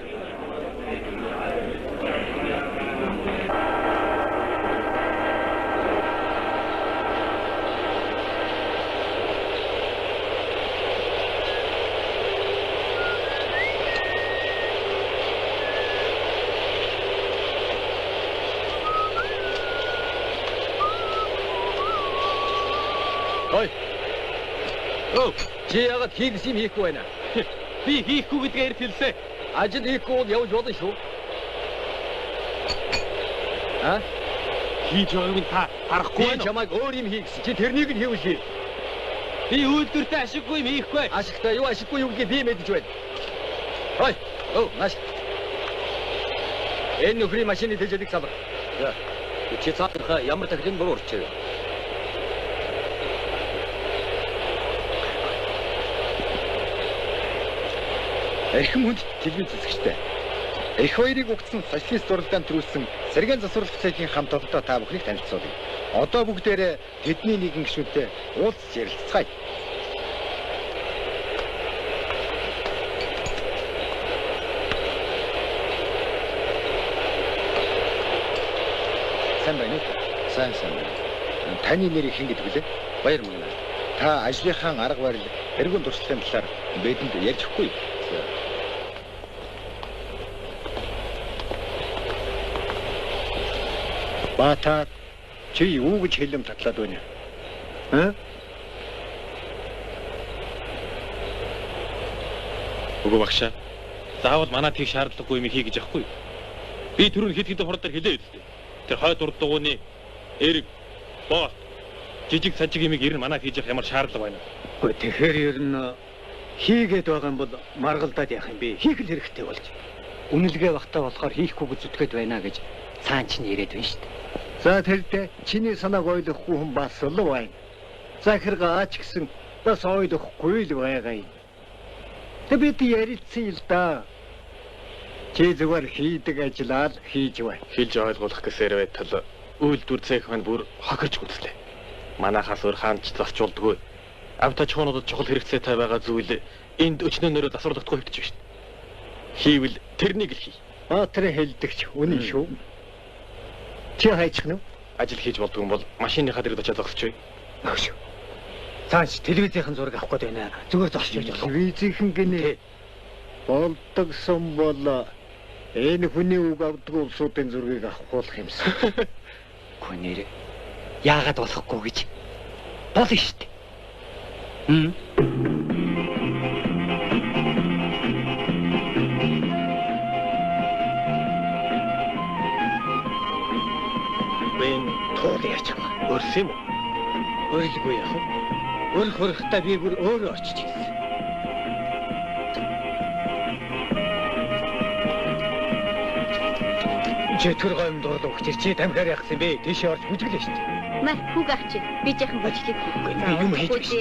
Speaker 2: Чи яагаад хийх юм хийхгүй байна? Би хийхгүй гэдгээр хэлсэн. Ажил хийхгүй бол явж болно шүү. Хийж байгааг нь та харахгүй байна. Чамайг өөр юм хийх. Чи тэрнийг нь хийвэл хий. Би үйлдвэртэй ашиггүй юм хийхгүй. Ашигтай юу ашиггүй юу гэдгийг би мэдэж байна. Маш. Энэ нөхрийн машины дэжлэг сабар. Чи цаатарха ямар тахлын буруу урчээ. Эрхэм хүнд телевиз үзэгчтэй. Эх хоёрыг угтсан социалист зурлагаанд төрүүлсэн Сэргээн засварлах цэгийн хамт олонтой та бүхнийг танилцуулъя. Одоо бүгдээрээ тэдний нэгэн гишүүдтэй уулзч ярилцгаая. Сайн байна уу? Сайн байна. Таны нэрийг хэн гэдэг вүлээ? Баяр мангана. Та ажлынхаа арга барил, эргэн туршлагын талаар бидэнд ярьж өгөхгүй. Бата чи юу гэж хэлэм татлаад байна? Үгүй багшаа. Заавал манай тийг шаардлагагүй юм хий гэж яахгүй. Би түрүүн хэд хэдэн хурдаар хэлээ үстэй. Тэр хойд урд дугууны эрг, боот, жижиг сажиг юмыг ер нь манай хийж явах ямар шаардлага байна.
Speaker 1: Үгүй тэгэхээр ер нь хийгээд байгаа юм бол маргалдаад яах юм бэ? Хийх л хэрэгтэй болж. Үнэлгээ багтаа болохоор хийхгүй гэж зүтгээд байна гэж цаан чинь ирээд байна шүү дээ. За тэрдээ чиний санааг ойлгохгүй хүн бас л байна. Захиргаа ч гэсэн бас ойлгохгүй л байгаа юм. Тэ бид ярилцсан л да. Чи зүгээр хийдэг ажиллаад хийж байна.
Speaker 2: Хэлж ойлгуулах гэсээр байтал үйлдвэр цех маань бүр хохирч гүцлээ. Манайхаас өөр хаанч зарчуулдаггүй. Авто чуунуудад чухал хэрэгцээтэй байгаа зүйл энд өчнөөнөөрөө засварлагдахгүй хэвчэж байна. Хийвэл тэрнийг л хий.
Speaker 1: Тэр хэлдэгч үнэн шүү. Чи хайчих нь
Speaker 2: ажил хийж болдгүй юм бол машиныхаа дэргэд очиж зогсчихъя.
Speaker 1: Хөөш. Цааш телевизийн зураг авах гээд байна. Зүгээр зогсож байж болох. Телевизийн гинэ. Болдогсон бол энэ хүний үг авдаггүй улсуудын зургийг авах юмсан. Хүнээр яагаад болохгүй гэж болно шүү дээ. Туул яач юм.
Speaker 2: Өрсөн юм уу?
Speaker 1: Өөрлөгүй яах вэ? Өр хөрөхтэй би бүр өөрөө очиж ирсэн. Чи төр гомд дуурлах чи дамхаар яахсан бэ? Тийш орж бүжиглээ шүү дээ.
Speaker 4: Маа хүүг авч би жаахан бүжиглээ.
Speaker 1: Би юм хийж биш.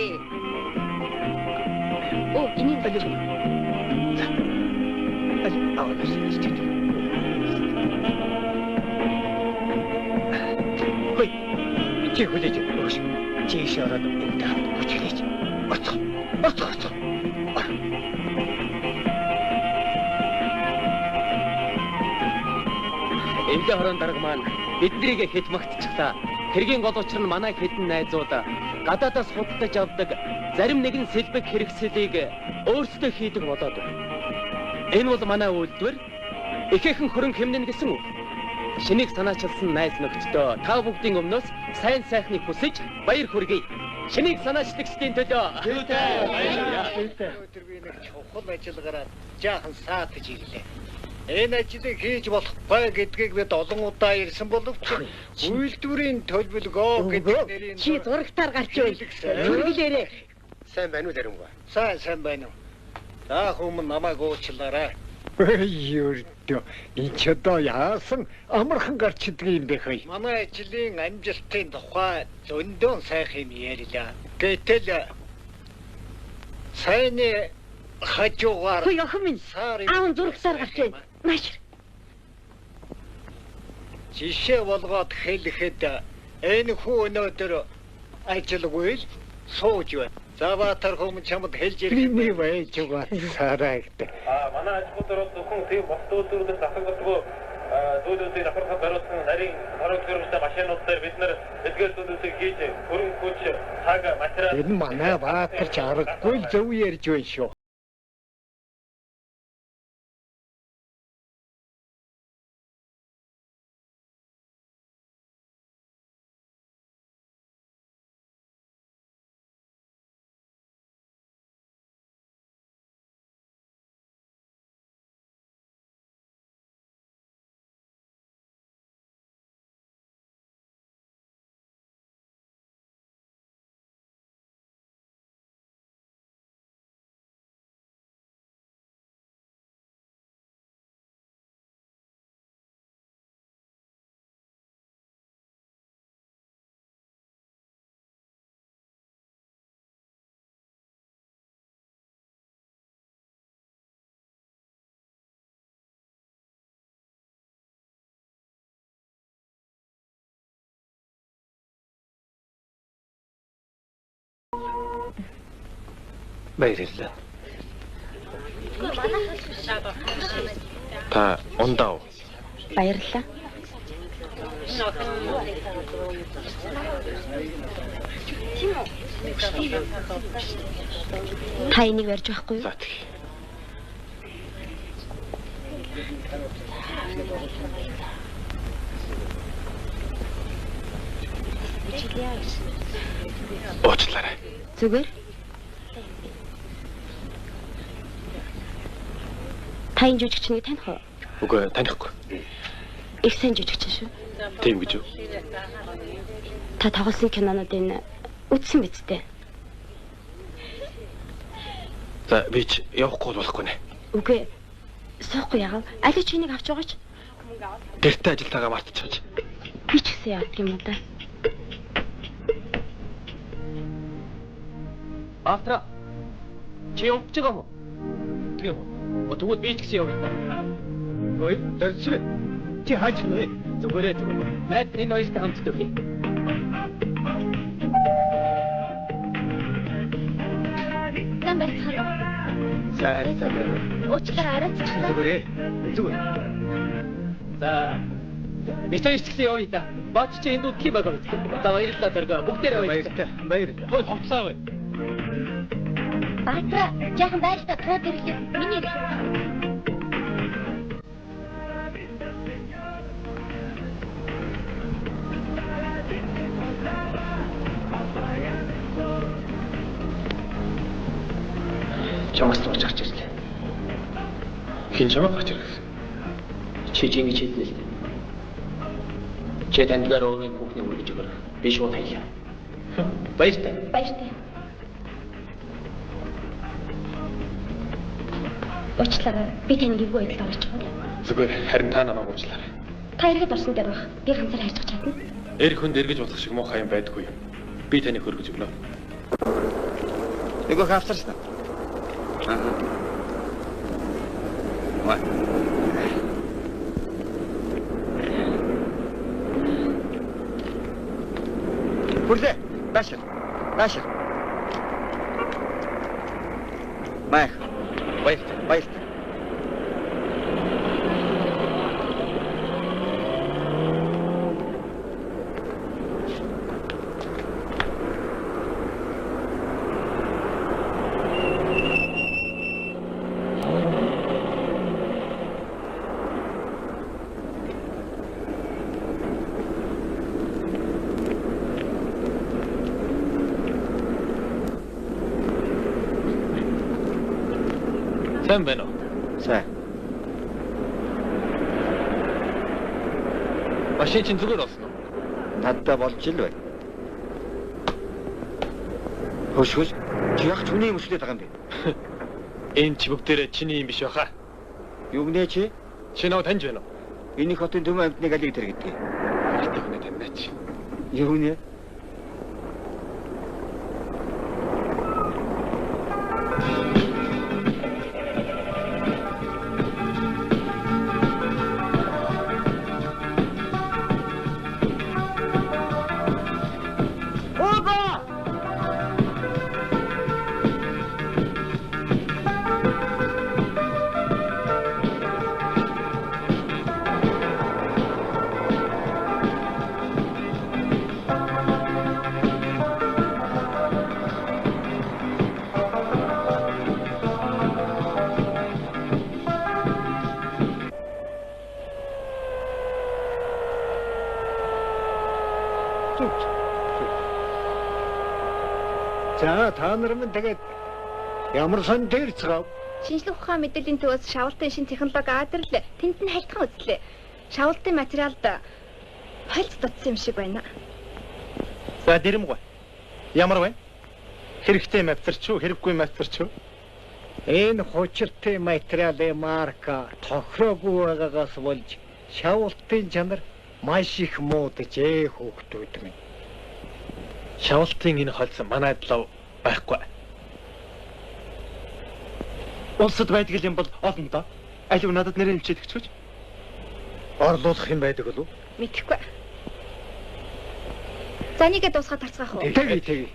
Speaker 4: Оо, энийг болж.
Speaker 1: Чи хүлээж өгөөш. Чи шороод энэ хамт бүжиглээч. Оцох.
Speaker 5: Эвлэн хорон дарга маань биднийг хэд магтчихлаа. Хэргийн гол учир нь манай хэдэн найзууд гадаадаас худалдаж авдаг зарим нэгэн сэлбэг хэрэгслийг өөрсдөө хийдэг болоод байна. Энэ бол манай үйлдвэр ихээхэн хөрөнгө хэмнэн гэсэн үг. Шинийг санаачилсан найз нөхдөдөө та бүгдийн өмнөөс сайн сайхныг хүсэж баяр хүргэе. Шинийг санаачлагчдын төлөө.
Speaker 1: Өдөр би нэг чухал ажиллагараа жаахан саатаж ирлээ. Энэ ажлыг хийж болохгүй гэдгийг бид олон удаа ирсэн боловч үйлдвэрийн төлөвлөгөө гэдэг нэрийн
Speaker 12: Чи зурагтаар гарч байл. Зүргэлээрээ.
Speaker 1: сайн байна уу Даримга? Сайн байна уу? За хүмүүс намайг уучлаарай.
Speaker 8: Юурдөө энэ ч одоо яасан амархан гарчдаг юм бэ хэй.
Speaker 1: Манай ажлын амжилтын тухай зөндөө сайхан юм ярьлаа. Гэтэл сайн хажуугаар
Speaker 12: Хөөе охин минь. Аав зурагтаар гарч байна. Маш.
Speaker 1: Жишээ болгоод хэлэхэд энэ хүн өнөөдөр ажилгүй л сууж байна. Заваатар хүмүүс чамд хэлж ирэх
Speaker 8: Би байж угаасараа гэдэг.
Speaker 2: Манай ажлууд бол зөвхөн тийм бостуудаас засагддаг зүйлүүдийг аврахад бариулсан нарийн хорог төрөмжтэй машинуудаар бид нар эдгээр зүйлүүдийг хийж хөрөнгө хүч цаг материал
Speaker 8: Энэ манай баатар ч аргагүй л зөв ярьж байна шүү.
Speaker 3: Баярлалаа. Та ундаа.
Speaker 4: Баярлалаа. Та энийг барьж байхгүй юу?
Speaker 3: За тэгье. Уучлаарай.
Speaker 4: Зүгээр. Та энэ жүжигчнийг таних уу?
Speaker 3: Үгүй танихгүй.
Speaker 4: Их сайн жүжигчин шүү.
Speaker 3: Тийм гэж үү?
Speaker 4: Та тоглосон кинонуудыг үзсэн биз дээ?
Speaker 3: За би ч явахгүй болохгүй нэ.
Speaker 4: Үгүй. Суухгүй яав. Аль ч энийг авч байгаач.
Speaker 3: Гэртээ ажилтаагаа мартчихаж.
Speaker 4: Би ч гэсэн яадаг юм да.
Speaker 5: Автра. Чи явж байгаа юм уу? Тийм үү. Тэгвэл би ч гэсэн явна. Ой, дэрчээ. Чи хаач нэ? Зүгээрээ зүгээр. Найд энэ хоёрт хамт дөхий.
Speaker 4: Дан байцгаа.
Speaker 3: Сайн.
Speaker 4: Уучлаарай арайч.
Speaker 3: Зүгээрээ. Зүгээр.
Speaker 5: За. Битээ ч гэсэн явъя да. Бач чи энэ үтгий байгаа. За баярлалаа дэргэ. Бүгдээрээ баярлалаа.
Speaker 3: Баярлалаа.
Speaker 5: Хөөе ховцоо бай.
Speaker 4: Баатра, жаахан байртаа тоод ирлээ. Миний
Speaker 3: Чамаас тууч гарч ирлээ. Хин чамаа гарч ирсэн.
Speaker 5: Чи ингэж хэлнэ л дээ. Чи таньдгаар өөрийн бүхний үргэж өгөр. Би шууд хаялаа. Баяртай.
Speaker 4: баяртай. Уучлаарай. Би таныг эвгүй байдлаар орж байгаа.
Speaker 3: Зүгээр харин та намайг уучлаарай.
Speaker 4: Та эргээд орсон дээр баг. Би ганцаар хайрцах чадна.
Speaker 3: Эр хүнд эргэж болох шиг муухай юм байдаггүй юм. Би таныг хөргөж өгнө.
Speaker 1: Эго хавцарсан. Ва. Бүрлээ. Башир. Мах. Баяр.
Speaker 2: Сайн байна уу?
Speaker 1: Сайн.
Speaker 2: Машин чинь зүгээр болсон уу?
Speaker 1: Надад болж ил байна. Хөшгөл чи яг ч хүний юм өшлээд байгаа юм бэ?
Speaker 2: Энэ ч бүгдээрээ чиний юм биш байхаа.
Speaker 1: Юу гэнэ чи?
Speaker 2: Чи нөө таньж байна уу?
Speaker 1: Энэ хотын төмөн амьтныг алиг тэр гэдэг.
Speaker 2: Хитэ хүнээ таньнаач.
Speaker 1: Юу нэ?
Speaker 8: За та нар минь тэгээд ямар сон дээр цаав?
Speaker 4: Шинжлэх ухаан мэдээллийн төвөөс шавалтын шин технологи аадрлаа. Тэнд нь хальтхан үзлээ. Шавалтын материалд хольц дутсан юм шиг байна.
Speaker 2: За дэрэмгүй. Ямар вэ? Хэрэгтэй материалч уу, хэрэггүй материалч уу?
Speaker 8: Энэ хучиртай материалын марка тохироогүй байгаагаас болж шавалтын чанар маш их муудаж хөөгтүүд минь.
Speaker 2: Шавалтын энэ холц манайд лав байхгүй.
Speaker 1: Улсад байдаг юм бол олно доо. Алив надад нэрээ хилчээд өгч.
Speaker 8: Орлуулах юм байдаг болов?
Speaker 4: Мэдхгүй. За нэгэ дуусгаад тарцгаах уу?
Speaker 8: Тэгье.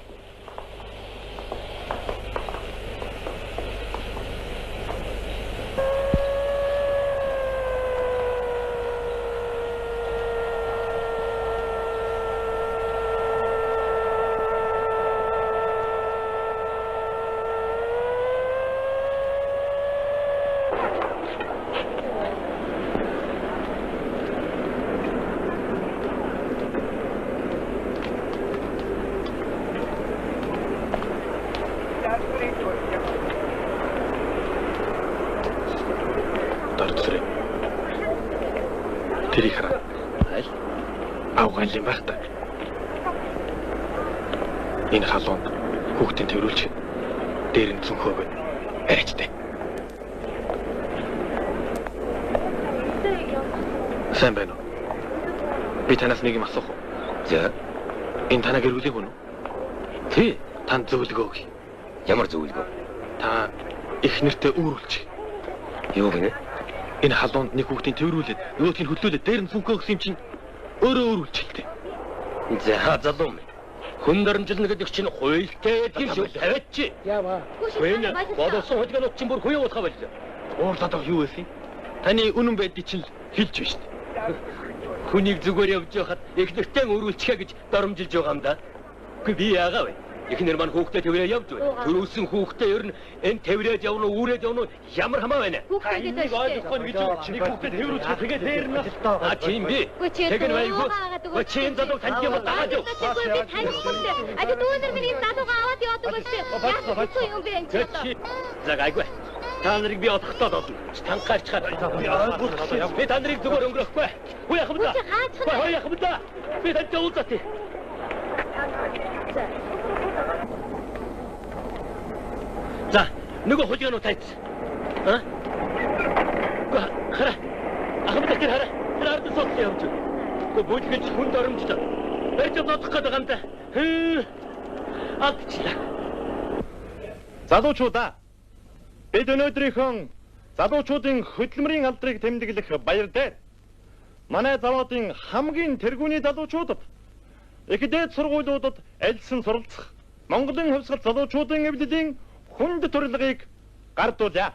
Speaker 2: Тэрийг хараа. Авгаал юм байх та. Энэ халуун хүүхдийн тэрүүлж дээр нь цүнхөөгөө арайчтай. Сайн байна уу? Би танаас нэг юм асуух уу?
Speaker 1: За.
Speaker 2: Энэ танаа гэрүүлэг үү? Тий, танд зөвлөгөө өгье.
Speaker 1: Ямар зөвлөгөө?
Speaker 2: Та их нэртэй өөрүүлж.
Speaker 1: Юу гэнэ?
Speaker 2: Энэ халуунд нэг хүүхдийн тэрүүлээд, нөгөөдг нь хөдлүүлээд дээр нь цүнхөө өгсөн юм чинь өөрөө өөрүүлчихэлтэй.
Speaker 1: За залуу минь. Хүн дарамжилна гэдэг чинь хуйлтай гэдэг шүү. Тавиач чи.
Speaker 8: Яава.
Speaker 2: Вэ? Бодосон хөдгөнөд чинь бүр хуяа уутгаа байлаа. Уурлаад юу вэ? Таны үнэн байдгийг чинь хэлж байна шүү дээ. Хүнийг зүгээр явж байхад их нэртэй өөрүүлчихэ гэж дарамжилж байгаа юм да. Үгүй би яагаа вэ? Эхнэр маань хүүхдээ тэрвэрээ явж байна. Төрүүлсэн хүүхдээ ер нь энэ тэрвэрээд явна уу, үүрээд явна уу ямар хамаа байна.
Speaker 4: Хүүхдээ
Speaker 2: ойлгохгүй гэж нэг хүүхдээ тэрвэрүүлж тэгээд дээр нь а тийм би. Тэгээд байгуу. Өчийн залуу танд юм дааж юу?
Speaker 4: Би танихгүй. А дүүнэр миний залуугаа аваад яваадаг байж. Яа юм бэ энэ?
Speaker 2: За гайгүй. Та нарыг би одохдоо болно. Танхаарч хаад. Би та нарыг зүгээр өнгөрөхгүй. Хүү яах вэ? Хүү яах вэ? Би танд уулзах. За, нөгөө хөдөлгөөнөө тайц. Хара. Ахмад тэр хара. Тэр ард сот явж. Бүлгэж хүн доромжтой. Барьж бодох гээд байгаа юм да. Алдчихлаа.
Speaker 13: Залуучуудаа бид өнөөдрийнхөө залуучуудын хөдөлмөрийн алдрыг тэмдэглэх баяр дээр манай заводын хамгийн тэргүүний залуучуудад их дээд сургуулиудад альсан суралцах Монголын хувьсгал залуучуудын эвлэлийн хүнд төрөлгийг гардуулъя.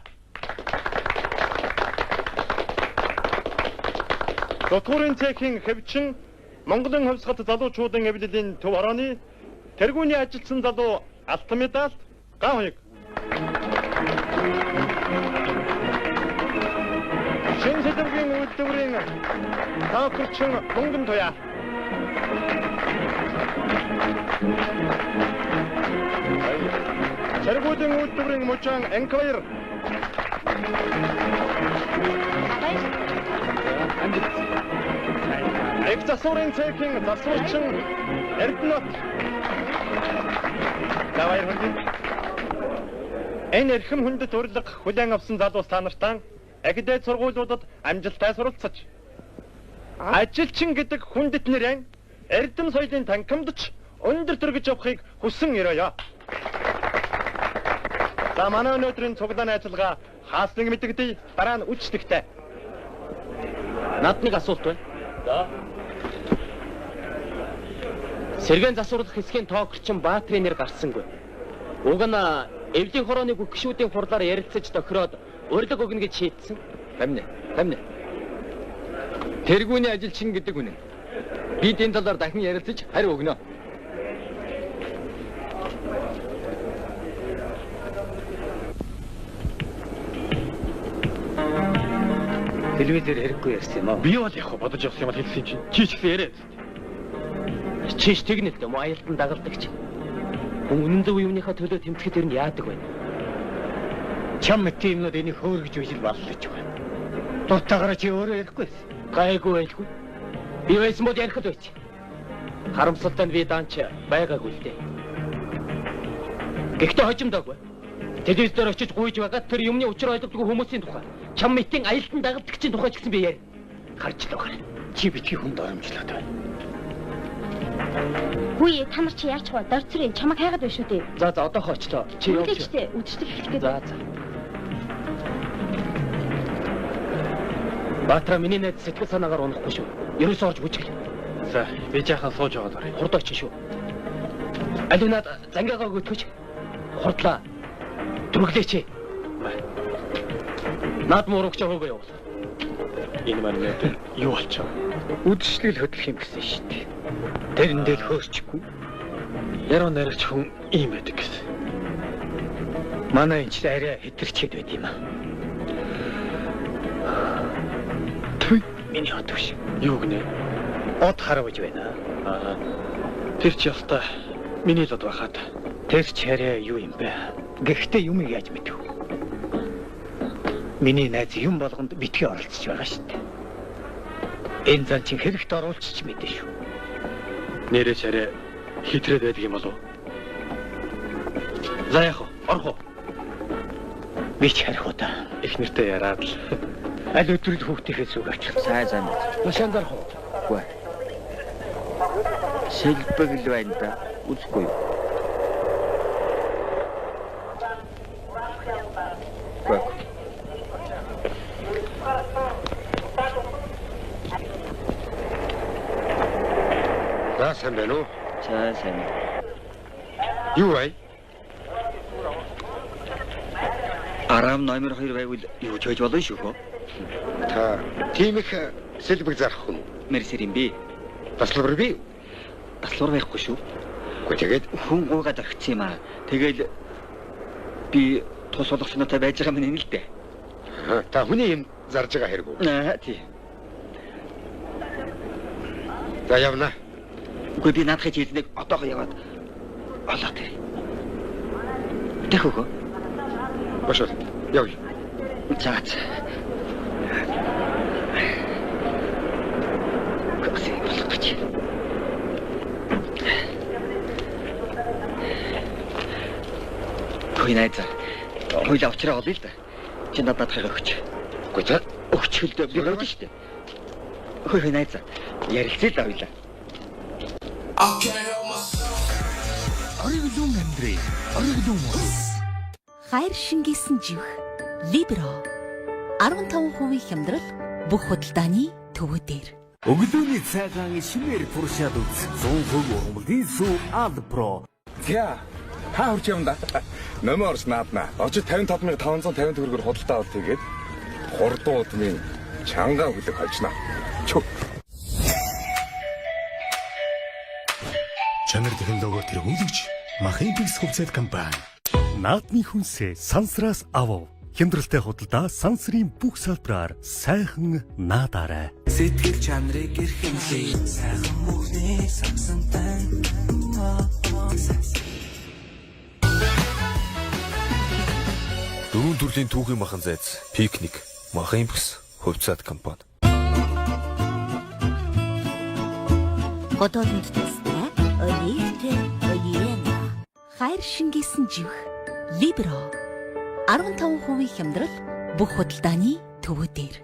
Speaker 13: Дотгорын цехийн хэвчин Монголын хувьсгал залуучуудын эвлэлийн төв хорооны тэргүүний ажилтсан залуу алтан медаль ган хуйг. Шинэ сэдвийн үйлдвэрийн таакурчин мөнгөн туяа. Сэргүүдийн үйлдвэрийн мужаан Энклер. Аяг засварын цэхийн засварчин Эрдэнэт. Давай хөндөй. Энэ эрхэм хүндэт урилга хүлээн авсан залуус та нартаа академи сургуулиудад амжилттай суралцаж ажилчин гэдэг хүндэт нэрэн Эрдэнэ соёлын танхимдч өндөр төргөж явахыг хүсэн өрөөё. За манай өнөөдрийн цуглааны ажиллагаа хаасныг мэдэгдээ дараа нь үжигтэй.
Speaker 5: Над нэг асуулт байна. За. Сэргэн засварлах хэсгийн тоогч Баатрын нэр гарсангүй. Уг нь эвлийн хорооны гүгшүүдийн хурлаар ярилцаж тохироод урилга өгнө гэж шийдсэн.
Speaker 1: Тамина. Тэргүүний ажилчин гэдэг үнэн. Бид энэ талаар дахин ярилцаж хариу өгнө.
Speaker 5: Телевизээр хэрэггүй ярьсан юм аа.
Speaker 2: Би бол яг бодож явсан юм а хэлсэн чинь. Чи ч гэсэн яриад.
Speaker 5: Чиш тэгнэ л юм аялдан дагалдагч. Хүн үнэн зөв юмныхаа төлөө тэмцэхэд ер нь яадаг вэ?
Speaker 8: Чам мэт юмнууд энийг хөөргөж bijil боллож байна. Дуртаагаараа чи өөрөө ярихгүй.
Speaker 5: Гайгүй байлгүй. Би байсан бол ярих л байц. Харамсалтай нь би даанч байгаагүй л дээ. Гэхдээ хожимдоогүй. Телевизээр очиж гуйж байгаад тэр юмны учир ойлгодгүй хүмүүсийн тухай, чам мэтийн аялдан дагалдагчийн тухай ч гэсэн би яар. Харж л байгаа.
Speaker 8: Чи битгий хүнд оромжлоод байна.
Speaker 4: Хүй та нар чи яач вэ? Дорцрын чамайг хайгаад байна шүү дээ.
Speaker 5: За одоо хоочлоо. Чи явж.
Speaker 4: Үдшдэг хэлэхэд.
Speaker 5: За. Баатар миний найз сэтгэл санаагаар унахгүй шүү. Ерөөсөө орж үжиг.
Speaker 2: За, би жаахан сууж аваад орё.
Speaker 5: Хурд очиж шүү. Алинад зангаагаа өгөөч. Хурдлаа. Дүрглээч. Наад муурагч хөөгөө явуул.
Speaker 2: Энэ маань юу болчихоо?
Speaker 8: Үдшил хөдлөх юм гэсэн шүү дээ. Тэрэндээ л хөөсчихгүй.
Speaker 2: Яруу найрагч хүн ийм байдаг гэсэн.
Speaker 8: Манай энэ ч арай хэтэрчээд байд юм аа. Миний хот биш.
Speaker 2: Юу гэнэ?
Speaker 8: Од харавж байна.
Speaker 2: Аа. Тэр ч ястаа миний л од байхад.
Speaker 8: Тэр ч арай юу юм бэ? Гэхдээ юмыг яаж мэдв? Миний найз юм болгонд битгий оролцож байгаа шүү дээ. Энэ зан чин хэрэгт оруулчих мэдээ шүү.
Speaker 2: Нэрээ шарэ хитрээд байдаг юм болов? За яах вэ? Орох уу?
Speaker 8: Би ч харих уу та.
Speaker 2: Их нэртэй яраад л.
Speaker 8: Аль өдрөд хүүхдийнхээ зүг очих.
Speaker 1: Сайн.
Speaker 8: Машин дарах уу?
Speaker 1: Үгүй. Шилбэг л байна да. Үзгүй юу?
Speaker 9: Сайн байна уу?
Speaker 1: Сайн.
Speaker 9: Юу вэ?
Speaker 1: Арам номер 2 байвал юу ч хийж болно шүү хөө.
Speaker 9: Та тийм их сэлбэг зарах хүн.
Speaker 1: Мэрсэр юм би.
Speaker 9: Таславар би.
Speaker 1: Таславар байхгүй шүү.
Speaker 9: Гэхдээ тэгээд
Speaker 1: хүн гуугаад орчихсон юм аа. Тэгэл би тус болгочнотой байж байгаа юм л дээ.
Speaker 9: Та хүний юм зарж байгаа хэрэг үү?
Speaker 1: Тий.
Speaker 9: За явна.
Speaker 1: Үгүй би наадах хэлнийг одоогоо яваад олоод ирье. Тэхүү.
Speaker 9: Бошоо. Яв.
Speaker 1: За. Кэсээ болгоч. Хөөе найз. Хойлоо авчраа олъё л да. Чи надад өгч.
Speaker 9: Үгүй за.
Speaker 1: Өгч хэлдэ би өгч штэ. Хөөе найз. Ярилцъя л авъя.
Speaker 11: Оригдум Андрей. Оригдум.
Speaker 7: Хайр шингээсэн живх Libro 15% хямдрал бүх худалдааны төвөдөр.
Speaker 11: Өглөөний цайгаан шинээр туршаад үз. 100% урмгийн сүү Alpro.
Speaker 14: За. Та хурж юм да. Номер орс наадна. Очиж 55550 төгрөгөөр худалдаа авалт хийгээд 3 дахь удмын чанга хүлэг хольжно. Чү.
Speaker 11: Чанар технологиор тэргүүлэгч Махинпикс хувьцаат компани. Наадмын хүнсээ сансраас авав. Хямдралтай худалдаа сансрын бүх салбараар сайхан наадаарай.
Speaker 15: Сэтгэл чанарыг эрхэмлэе. Сайхан мөхний самсантай.
Speaker 16: төрлийн түүхийн махан зайц, пикник, махан импс, хувьцаат компани.
Speaker 7: Хотоолонд тустай Олигтэй Олиена. Хайр шингээсэн живх Libro 15% хямдрал бүх худалдааны төвөдөр.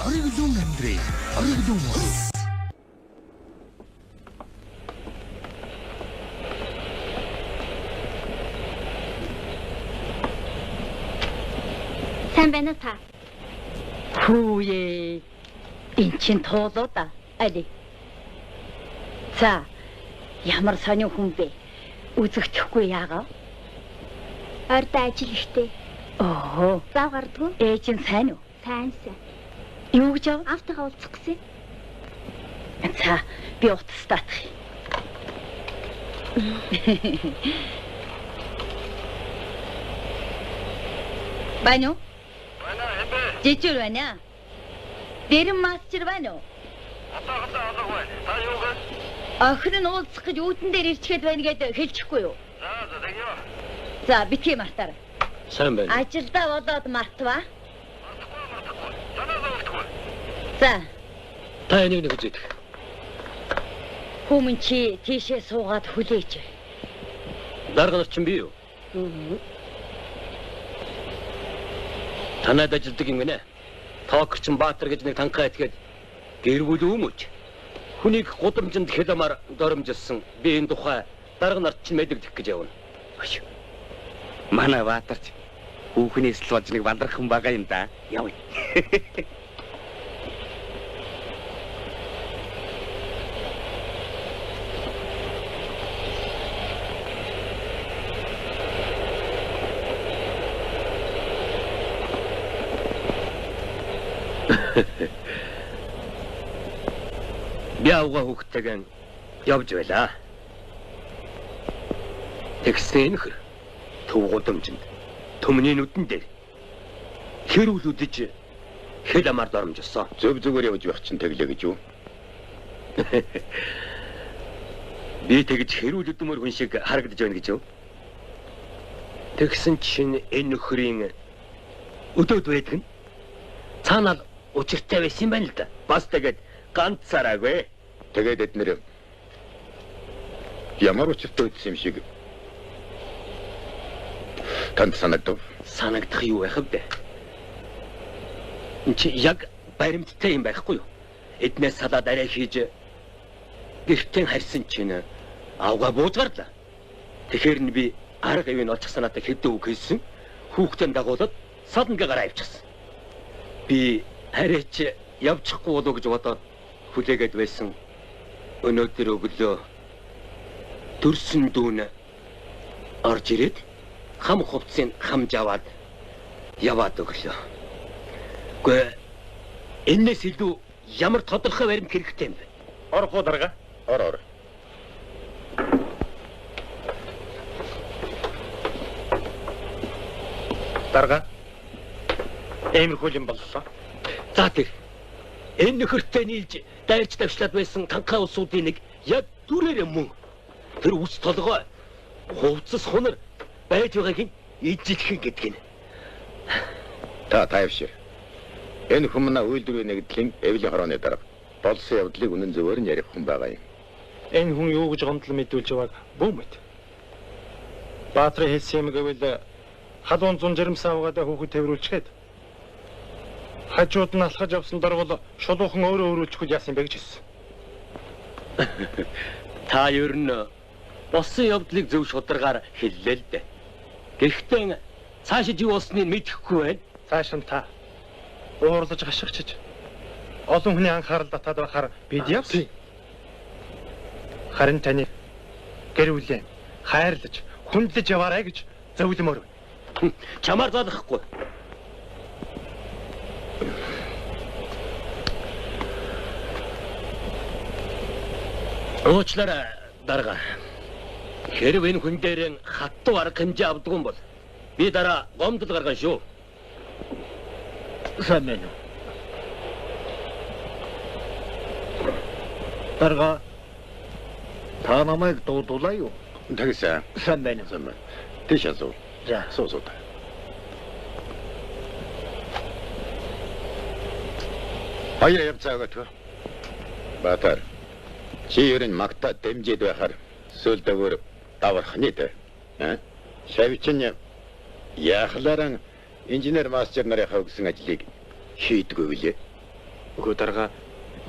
Speaker 11: Ориглон Андрей, ориглон Мос.
Speaker 4: Сайн байна уу та?
Speaker 17: Хүүе. Энд чинь тоолоо да. Али. За. Ямар сонио хүн бэ? Үзэгдэхгүй яагаа?
Speaker 4: Ордоо ажил ихтэй.
Speaker 17: Оо.
Speaker 4: Зав гардгүй.
Speaker 17: Ээж нь сайн уу?
Speaker 4: Сайн.
Speaker 17: Юу гэж аа?
Speaker 4: Автагаа уулзах гэсэн.
Speaker 17: За, би утас татах. Байна уу?
Speaker 13: Байна, хэмбэ.
Speaker 17: Жижиг байна. Дэрэм мастер байна уу?
Speaker 13: Атаа. Та юу вэ?
Speaker 17: Охин нь уулзах гэж үүдэн дээр ирчихэд байна гэдээ хэлчихгүй юу?
Speaker 13: За, тэгье.
Speaker 17: За, битгий мартаар.
Speaker 2: Сайн байна.
Speaker 17: Ажилдаа болоод мартваа.
Speaker 13: Мартахгүй. Танаа зөвхөн.
Speaker 17: За,
Speaker 2: Та энийг нэг үзээд.
Speaker 17: хүмүн чи тийшээ суугаад хүлээж.
Speaker 2: Дарга нар чинь би юу? Танад ажилдаг юм гинэ. Тоокерчин Баатар гэж нэг танхаа этгээд гэргүүл өмөж. Хүнийг гудамжинд хэлэмар доромжилсан би энэ тухай дарга нарт чинь мэдэгдэх гэж явна.
Speaker 5: Манай Баатарч хүүхнээс л болж нэг балархан байгаа юм да. Явъя.
Speaker 2: Би авгаа хүүхдтэйгэн явж байлаа. Тэгсэн нөхөр төв гудамжинд төмний нүдэн дээр хэрүүл үдэж хэл амар доромжсон.
Speaker 18: Зөв зүгээр явж байх чинь тэглээ гэж юу?
Speaker 2: Би тэгж хэрүүл үдмөр хүн шиг харагдаж байна гэж юу? Тэгсэн чинь энэ нөхрийн өдөөд байдаг нь цаанаа учиртай байсан юм байна л да. Бас тэгээд ганцаараагүй.
Speaker 18: Тэгээд эднэр ямар учиртай байсан юм шиг танд санагдав?
Speaker 2: Санагдах юу байх вэ? Энд чи яг баримттай юм байхгүй юу? Эднээс салаад арай хийж гэртэн харьсан чинь авгаа буужгаарлаа. Тэгэхээр нь би арга ивэн олчих санаатай хэдэн үг хэлсэн. Хүүхдэн дагуулад саднгээ гараа авчихсан. Би хараач явчихгүй болов гэж бодоод хүлээгээд байсан. Өнөөдөр өглөө төрсөн дүүн орж ирээд хам хувцсыг хамж аваад яваад өглөө. Гэхдээ энэс илүү ямар тодорхой баримт хэрэгтэй юм бэ?
Speaker 13: Орхоо дарга.
Speaker 18: Ор.
Speaker 13: Дарга. Эмэрхүү юм боллоо.
Speaker 2: За тэр энэ нөхөртэй нийлж дайрч давшлаад байсан танхаа улсуудын нэг яг дүрээр мөн тэр үс толгой хувцас хунар байж байгааг нь ижилхэн гэдэг нь.
Speaker 18: Та тайвшир. Энэ хүмүүний үйлдвэрийн нэгдлийн эвлийн хорооны дарга болсон явдлыг үнэн зөвөр нь ярих хүн байгаа юм.
Speaker 13: Энэ хүн юу гэж гомдол мэдүүлж байгааг бүү мэд. Баатрын хэлсэн юм гэвэл халуун зун жирэмсэн авгаадаа хүүхэд тэрвэрлчихэд хажууд нь алхаж явсан дор бол шулуухан өөрөө өрүүлчихвэл яасан бэ гэж хэлсэн.
Speaker 2: Та ер нь болсон явдлыг зөв шударгаар хэллээ л дээ. Гэхдээ цаашид юу болсныг мэдэхгүй байна.
Speaker 13: Цааш нь та уурлаж гашигчиж олон хүний анхаарал татаад байхаар бид явсан. Харин таны гэр бүлээ хайрлаж хүндлэж яваарай гэж зөвлөмөр байна.
Speaker 2: Чамаар заадахгүй. Уучлаарай дарга. Хэрв энэ хүн дээр хаттуу арга хэмжээ авдаг юм бол би дараа гомдол гаргана шүү.
Speaker 8: Сайн байна уу? Дарга та намайг дуудуулаа юу?
Speaker 18: Тэгсэн.
Speaker 8: Сайн байна.
Speaker 18: Тийш асуу.
Speaker 3: За, суу.
Speaker 18: Хоёр явцаагаа төө. Батар. Чи ерөн магтаа дэмжиж байхаар сөөлдөөр даварх нь дээ. Шавчин яахлааран инженер мастер нарынхаа өгсөн ажлыг хийдгүй билээ.
Speaker 3: Үгүй дарга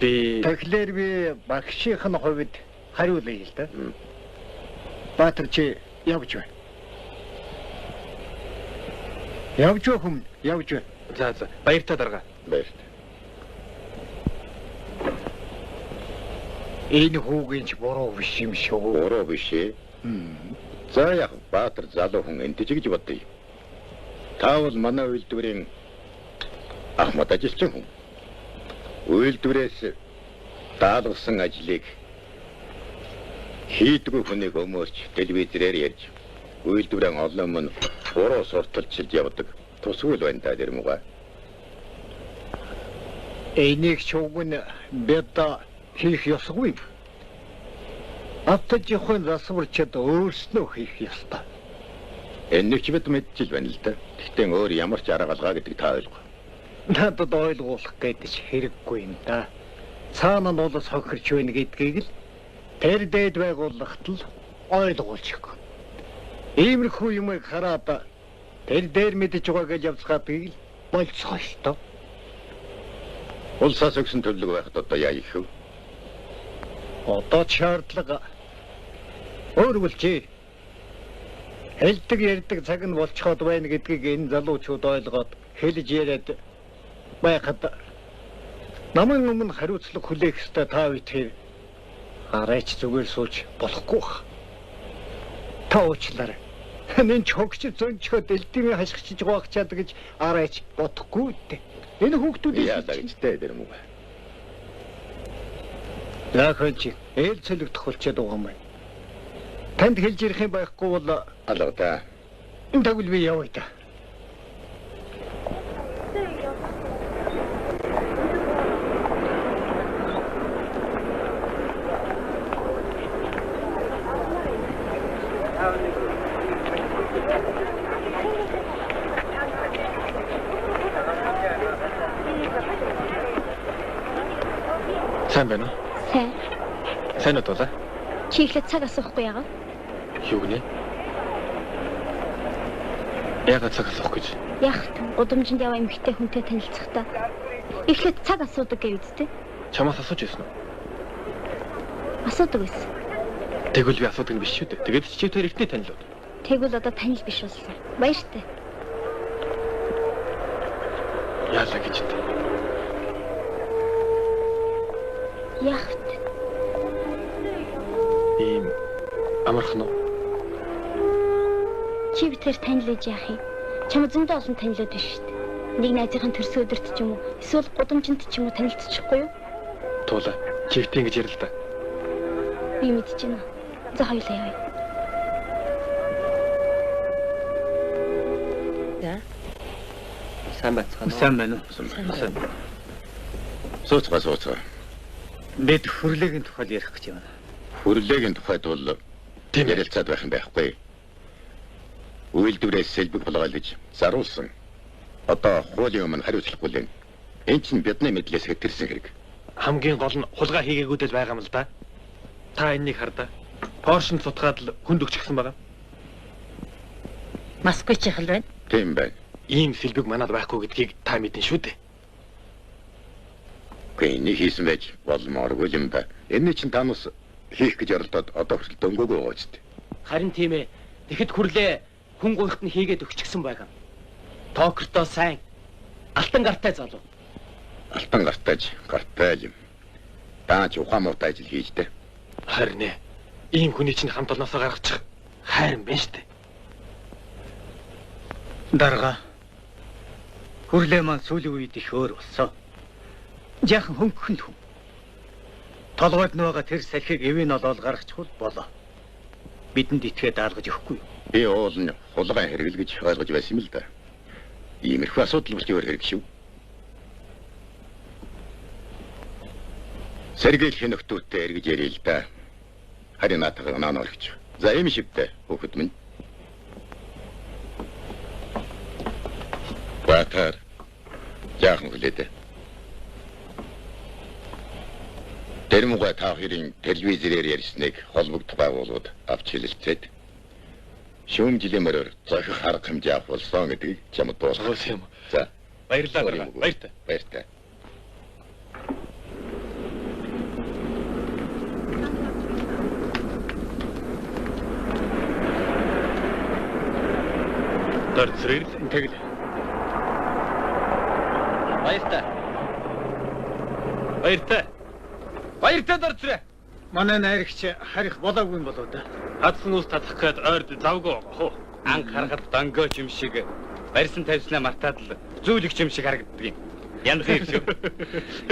Speaker 3: би
Speaker 8: Тэгэхээр би багшийн хувьд хариулъя л да. Баатар чи явж байна. Явж хүн явж байна.
Speaker 3: За баяр та дарга.
Speaker 18: Баяр.
Speaker 8: Энэ хүүгийн ч буруу биш юм шүү.
Speaker 18: Буруу биш ээ. За яг Баатар залуу хүн энтэж гэж бодъё. Таавал манай үйлдвэрийн ахмад ажилчин хүн. Үйлдвэрээс даалгасан ажлыг хийдгүй хүнийг өмөрч телевизээр ярьж үйлдвэрийн олон мөн буруу сурталчилж явдаг тусгүй л байна та тэр муга.
Speaker 8: Энийг шуугын бэд хийх ёсгүй. Автожихын засварчид өөрснөө хийх ёстой.
Speaker 18: Энийг ч бид мэдчихэл байна л да. Гэхдээ өөр ямар ч арга алгаа гэдэг та ойлгоо.
Speaker 8: Надад ойлгуулах гэдэг хэрэггүй юм да. Цаана нь бол сохирч байна гэдгийг л тэр дээд байгууллагт л ойлгуулчих. Иймэрхүү юмыг хараад тэр дээр мэдэж байгаа гэж явцгаадгийг л болцох ёстой.
Speaker 18: Улсаас өгсөн төлөв байхад одоо яа их вэ?
Speaker 8: Одоо шаардлага өөрөвлчээ. Хэлдэг ярьдаг цаг нь болцоход байна гэдгийг энэ залуучууд ойлгоод хэлж яриад байхад намын өмнө хариуцлага хүлээх ёстой та үеэр арайч зүгээр сууж болохгүй бах. Та уучлаарай. Энэ ч хогч зөнчхөд элдвийн хашгичж гоогчаад гэж арайч бодохгүй дээ. Энэ хүүхдүүдийн
Speaker 18: яалаа гэжтэй тэр мүү.
Speaker 8: Яахаж ээлцэлэгдэх болчиход байгаа юм байна. Танд хэлж ирэх юм байхгүй бол
Speaker 18: алга та.
Speaker 8: Энэ тагвал би явъя та.
Speaker 3: Сайн байна уу?
Speaker 4: Сайн.
Speaker 3: Сайн уу?
Speaker 4: Чи ихлэ цаг асуухгүй яагаад?
Speaker 3: Юу гинэ? Яагаад цаг асуух гэж?
Speaker 4: Яах вэ? Удамжинд яваа эмэгтэй хүнтэй танилцахдаа ихлэ цаг асуудаг гэв үсттэй.
Speaker 3: Чамаас асууж ирсэн үү?
Speaker 4: Асуудаг байсан.
Speaker 3: Тэгвэл би асуудаг биш шүү дээ. Тэгээд чи тэр ихтэй танилуд.
Speaker 4: Тэгвэл одоо танил биш болсон. Баяртай.
Speaker 3: Яалаа гэж дээ.
Speaker 4: Яах вэ?
Speaker 3: Ийм амархан уу?
Speaker 4: Чи битэр танилж яах юм? Чам зөндөө олон танилуд биш шүү дээ. Нэг найзынхаа төрсөн өдөрт ч юм уу, эсвэл гудамжинд ч юм уу танилцчихгүй юу?
Speaker 3: Туула. Чи битэн гэж ярил л да.
Speaker 4: Би мэдчихэв. За хоёулаа явъя.
Speaker 5: За. Сайн бацхан.
Speaker 8: Сайн байна уу?
Speaker 3: Сайн.
Speaker 18: Сууцгаа.
Speaker 8: Бид хүрлээгийн тухайд ярих гэж байна.
Speaker 18: Хүрлээгийн тухайд бол ярилцаад байх юм байхгүй. Үйлдвэрээс сэлбэг болгоолж заруулсан. Одоо хуулийн өмнө хариуцлахгүй л. Энэ чинь бидний мэдлээс хэтэрсэн хэрэг.
Speaker 3: Хамгийн гол нь хулгай хийгээгүүдэл байгаа юм л да. Та энэнийг хардаа. Поршнд цутгаад л хүнд өгчихсэн байгаа.
Speaker 17: Москвич хэл байна.
Speaker 18: Тийм байна.
Speaker 3: Ийм сэлбэг манад байхгүй гэдгийг та мэдэн шүү дээ.
Speaker 18: Энийг хийсэн байж болмооргүй юм да. Энэ чинь танаас хийх гэж оролдоод одоо хүртэл дөнгөөгүй байгаа ч дээ.
Speaker 5: Харин тийм ээ. Тэгэхэд хүрлээ хүн гуйхт нь хийгээд өгчихсөн байгаа. Токертоо сайн алтан гартай залуу.
Speaker 18: Алтан гартай юм. Таач ухаан муутай ажил хийжтэй.
Speaker 3: Харин ээ. Ийм хүний чинь хамт олноосоо гаргачих хайрын байна штэ.
Speaker 8: Дарга. Хүрлээ маань сүүлийн үед их өөр болсон. Жаахан хөнгөхөнд хүн. Толгойд нуугаа тэр салхийг эвийн олоод гаргачихвал болоо. Бидэнд итгээ даалгаж өгөхгүй юу?
Speaker 18: Би уул нь хулгай хэрэглэж ойлгож байсан юм л да. Иймэрхүү асуудал болж өөр хэрэг шүү. Сэргээл хинөктүүтээ эргэж ярил л да. Харин наатагаа наанаа орхиж. За ийм шивтэй хүүхэд минь. Баатар. Яахан хүлээдэ. Тэрмугай та хоёрын телевизээр ярьсныг холбогд байгууллагууд авч хэлэлцээд шүүм жилийн мөрөөр зохих арга хэмжээ авах болсон гэдгийг чамд дуусгах юм. За.
Speaker 3: Баярлалаа. Баяртай.
Speaker 18: Баяртай.
Speaker 3: Дорцрэл тэгэл.
Speaker 5: Баяртай.
Speaker 3: Баяртай. Баяртай дорцрээ.
Speaker 8: Манай найрагч харих болоогүй юм болоо да.
Speaker 3: Хадсан ус татах гээд ойрд завгүй хөө.
Speaker 5: Анх харахад донгооч юм шиг барьсан тавьснаа мартаад л зүүлэгч юм шиг харагддаг юм. Янх юм шүү.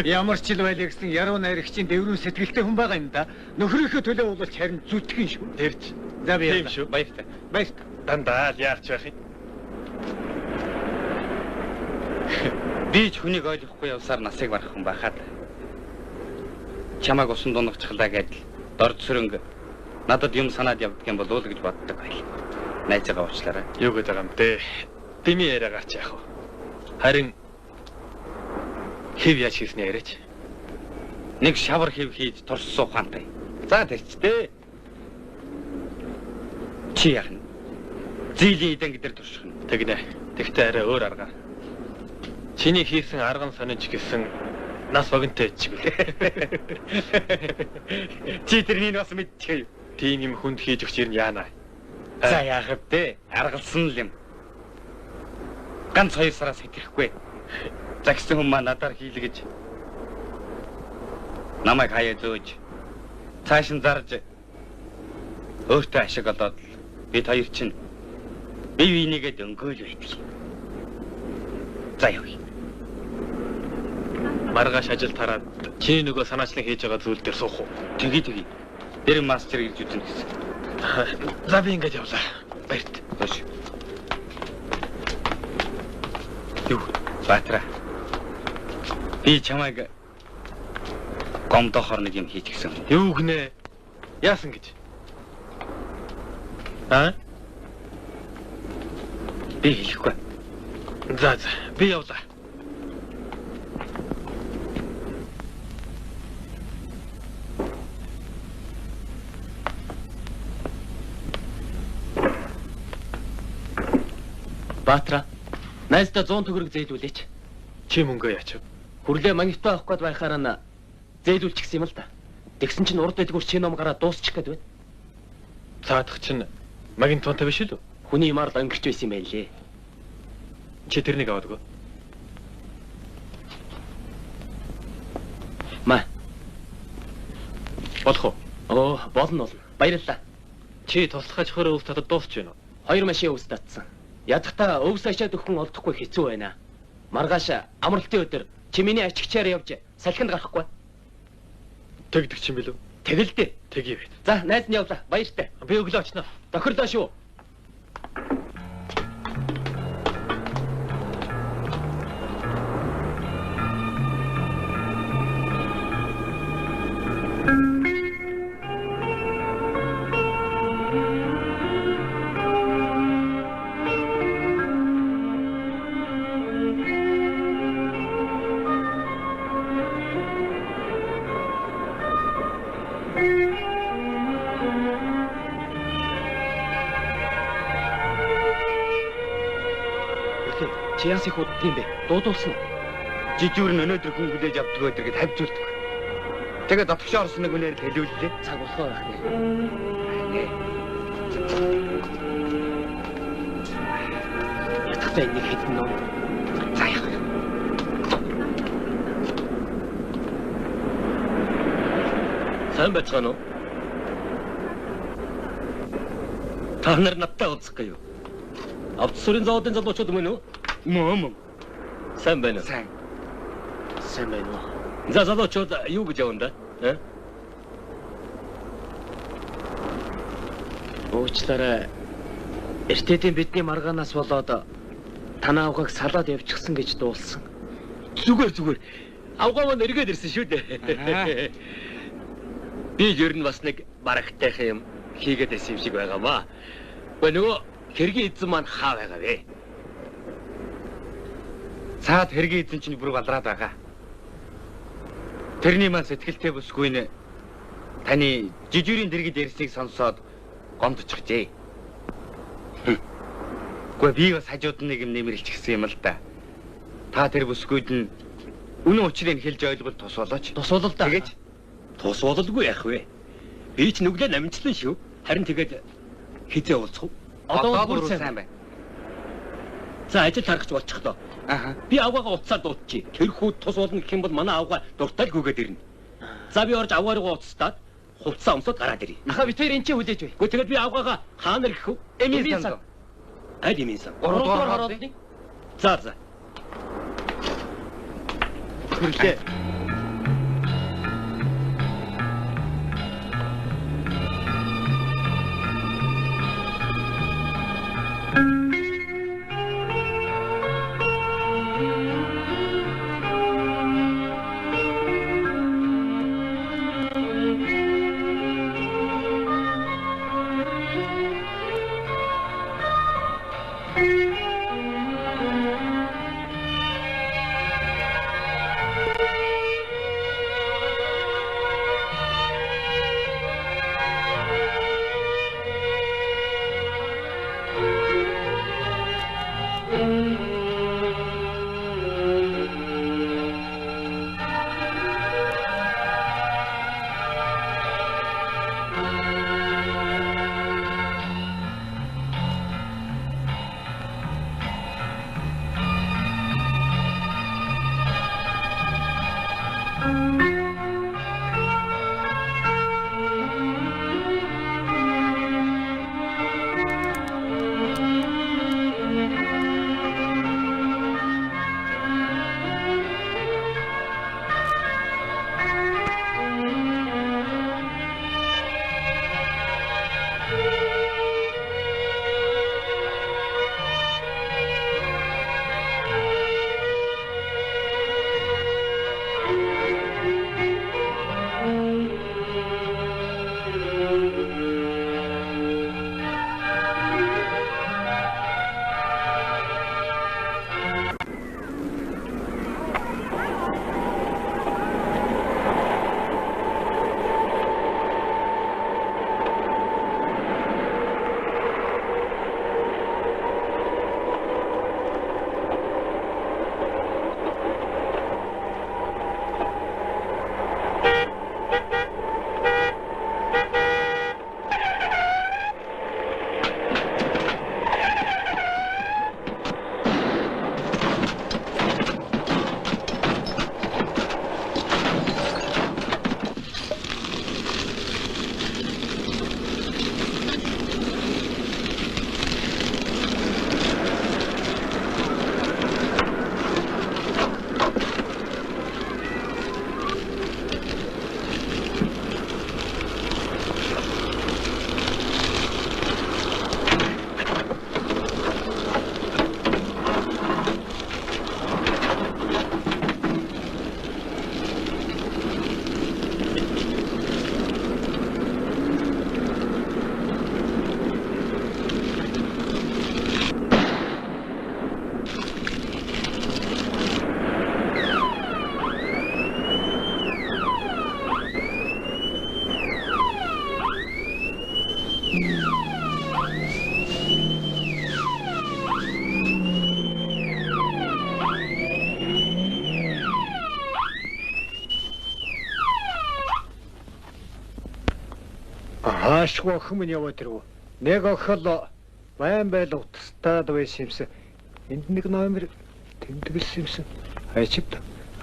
Speaker 8: Ямар ч ил байлаа гэсэн яруу найрагчийн дэврүүн сэтгэлтэй хүн байгаа юм да. Нөхрийнхөө төлөө уулж харин зүтгэн шүү.
Speaker 3: Тэрч.
Speaker 8: За би
Speaker 3: тийм шүү. Баяртай.
Speaker 8: Баяртай.
Speaker 3: Дандаа л яах ч байх юм.
Speaker 5: Би ч хүнийг ойлгохгүй явсаар насыг барах хүн байхад чамайг усан дунгачглаа гэдэл дорд сөрөнгө надад юм санаад явдаг юм болов уу гэж боддог байл. Найзаагаа уучлаарай.
Speaker 3: Юу гэдэг юм бэ? Дими яриагаач яах вэ? Харин хэв яаж хийснэ яриач.
Speaker 5: Нэг шавар хэв хийж турссан ухаантай. За тэгчтэй. Чи яах нь? Зилийн эдэн гэдэр турших нь.
Speaker 3: Тэгнэ. Тэгтээ арай өөр арга. Чиний хийсэн арган сонинч гэсэн нас богинтой ч гэлээ.
Speaker 5: Чи тэрнийг бас мэдчихэв.
Speaker 3: Тийм юм хүнд хийж өгч ирнэ яана.
Speaker 5: За яах вэ? Аргалсан л юм. Ганц 2 сараас хэтрхгүй. Загсан хүн маа надаар хийлгэж. Намайг хаяа зөөж. Цааш нь зарж. Өөртөө ашиг олоод бид хоёр чинь бие бинийгээ дөнгөөл байдаг. За явъя.
Speaker 3: Маргааш ажил тараад чиний нөгөө санаачлан хийж байгаа зүйл дээр суух уу?
Speaker 5: Тгий. Тэр мастер гэж үзнэ гэсэн.
Speaker 3: За би ингэж явлаа. Баярт.
Speaker 5: Хош. Юу? Баатра. Би чамайг гомдохор нэг юм хийж гисэн.
Speaker 3: Юу гинэ? Яасан гэж?
Speaker 5: Би хэлэхгүй.
Speaker 3: За би явлаа.
Speaker 5: Баатра, найздаа 100 төгрөг зээлүүлээч.
Speaker 3: Чи мөнгөө яач вэ?
Speaker 5: Хүрлээ магнитоо авах гээд байхаар нь зээлүүлчих юм л да. Тэгсэн чинь урд дэдгүүр чи ном гараа дуусчих гээд байна.
Speaker 3: Цаадах чинь магнитонтой биш үү?
Speaker 5: Хүний юмар л өнгөрч байсан юм байлээ.
Speaker 3: Чи тэрнийг аваад өгөө.
Speaker 5: Ма.
Speaker 3: Болох уу?
Speaker 5: Оо, болно. Баярлалаа.
Speaker 3: Чи туслахаж хөрөө өвс татад дуусч байна уу?
Speaker 5: 2 машин өвс татсан. Ядахта өвс ашаад өгөх хүн олдохгүй хэцүү байна. Маргааш амралтын өдөр чи миний ачигчаар явж салхинд гарахгүй.
Speaker 3: Тэгдэг чинь билүү?
Speaker 5: Тэгэлдээ.
Speaker 3: Тэгье байт.
Speaker 5: За, найз нь явлаа. Баяртай.
Speaker 3: Би өглөө очно.
Speaker 5: Тохирлоо шүү. Чи яас их удд юм бэ? Дуудуулсан уу? Жижүүр нь өнөөдөр хүн хүлээж авдаг өдөр гэд хавьжуулдаг. Тэгээд дотгошоо орсон нэг үнээр хэлүүллээ. Цаг болохоо байх нэ. Ятгатай нэг хэдэн ном. За яах вэ? Сайн байцгаана уу? Та нар надтай уулзахгүй юу? Авто сүрийн заводын залуучууд мөн үү? Мөн. Сайн байна уу? Сайн байна уу? За залуучууд юу гэж явна да? Уучлаарай. Эртээдийн бидний маргаанаас болоод танаа авгаг салаад явчихсан гэж дуулсан. Зүгээр. Авгаа маань эргээд ирсэн шүү дээ. Би ер нь бас нэг барагтай юм хийгээд байсан юм шиг байгаамаа. Нөгөө хэргийн эзэн маань хаа байгаа вэ? Цаад хэргийн эзэн чинь бүр балраад байгаа. Тэрний маань сэтгэлтэй бүсгүй нэ таны жижигрийн дэргэд ярьсныг сонсоод гомдчихжээ. Гэхдээ би бас хажууд нэг юм нэмэрлж гисэн юм л да. Та тэр бүсгүйд нь үнэн учрыг хэлж ойлгол тус болооч. Тус болол да. Тэгэж
Speaker 2: Тус бололгүй яах вэ? Би ч нүглээ намжлан шүү. Харин тэгээд хизээ уулзах уу?
Speaker 5: Одоо бүр сайн байна.
Speaker 2: За ажил харагч болчихлоо. Би аваагаа уцаад дуутчих. Тэр хүүд тус болно гэх юм бол манай авгаа дуртай л гүгээд ирнэ. За би орж авааргаа уцтаад хувцас өмсөд гараад ирье.
Speaker 5: Аха би тэр энэ чи хүлээж бай.
Speaker 2: Гэхдээ тэгээд би аваагаа хаана гэх вэ?
Speaker 5: Эмийн сан.
Speaker 2: Аль эмийн сан?
Speaker 5: 3 дугаар ороод.
Speaker 2: За.
Speaker 5: Хүрлээ.
Speaker 8: Аашгүй охин минь яваад ирв. Нэг охол байн байл утастаад байсан юмсан. Энд нэг номер тэмдэглэсэн юмсан. Хайчид.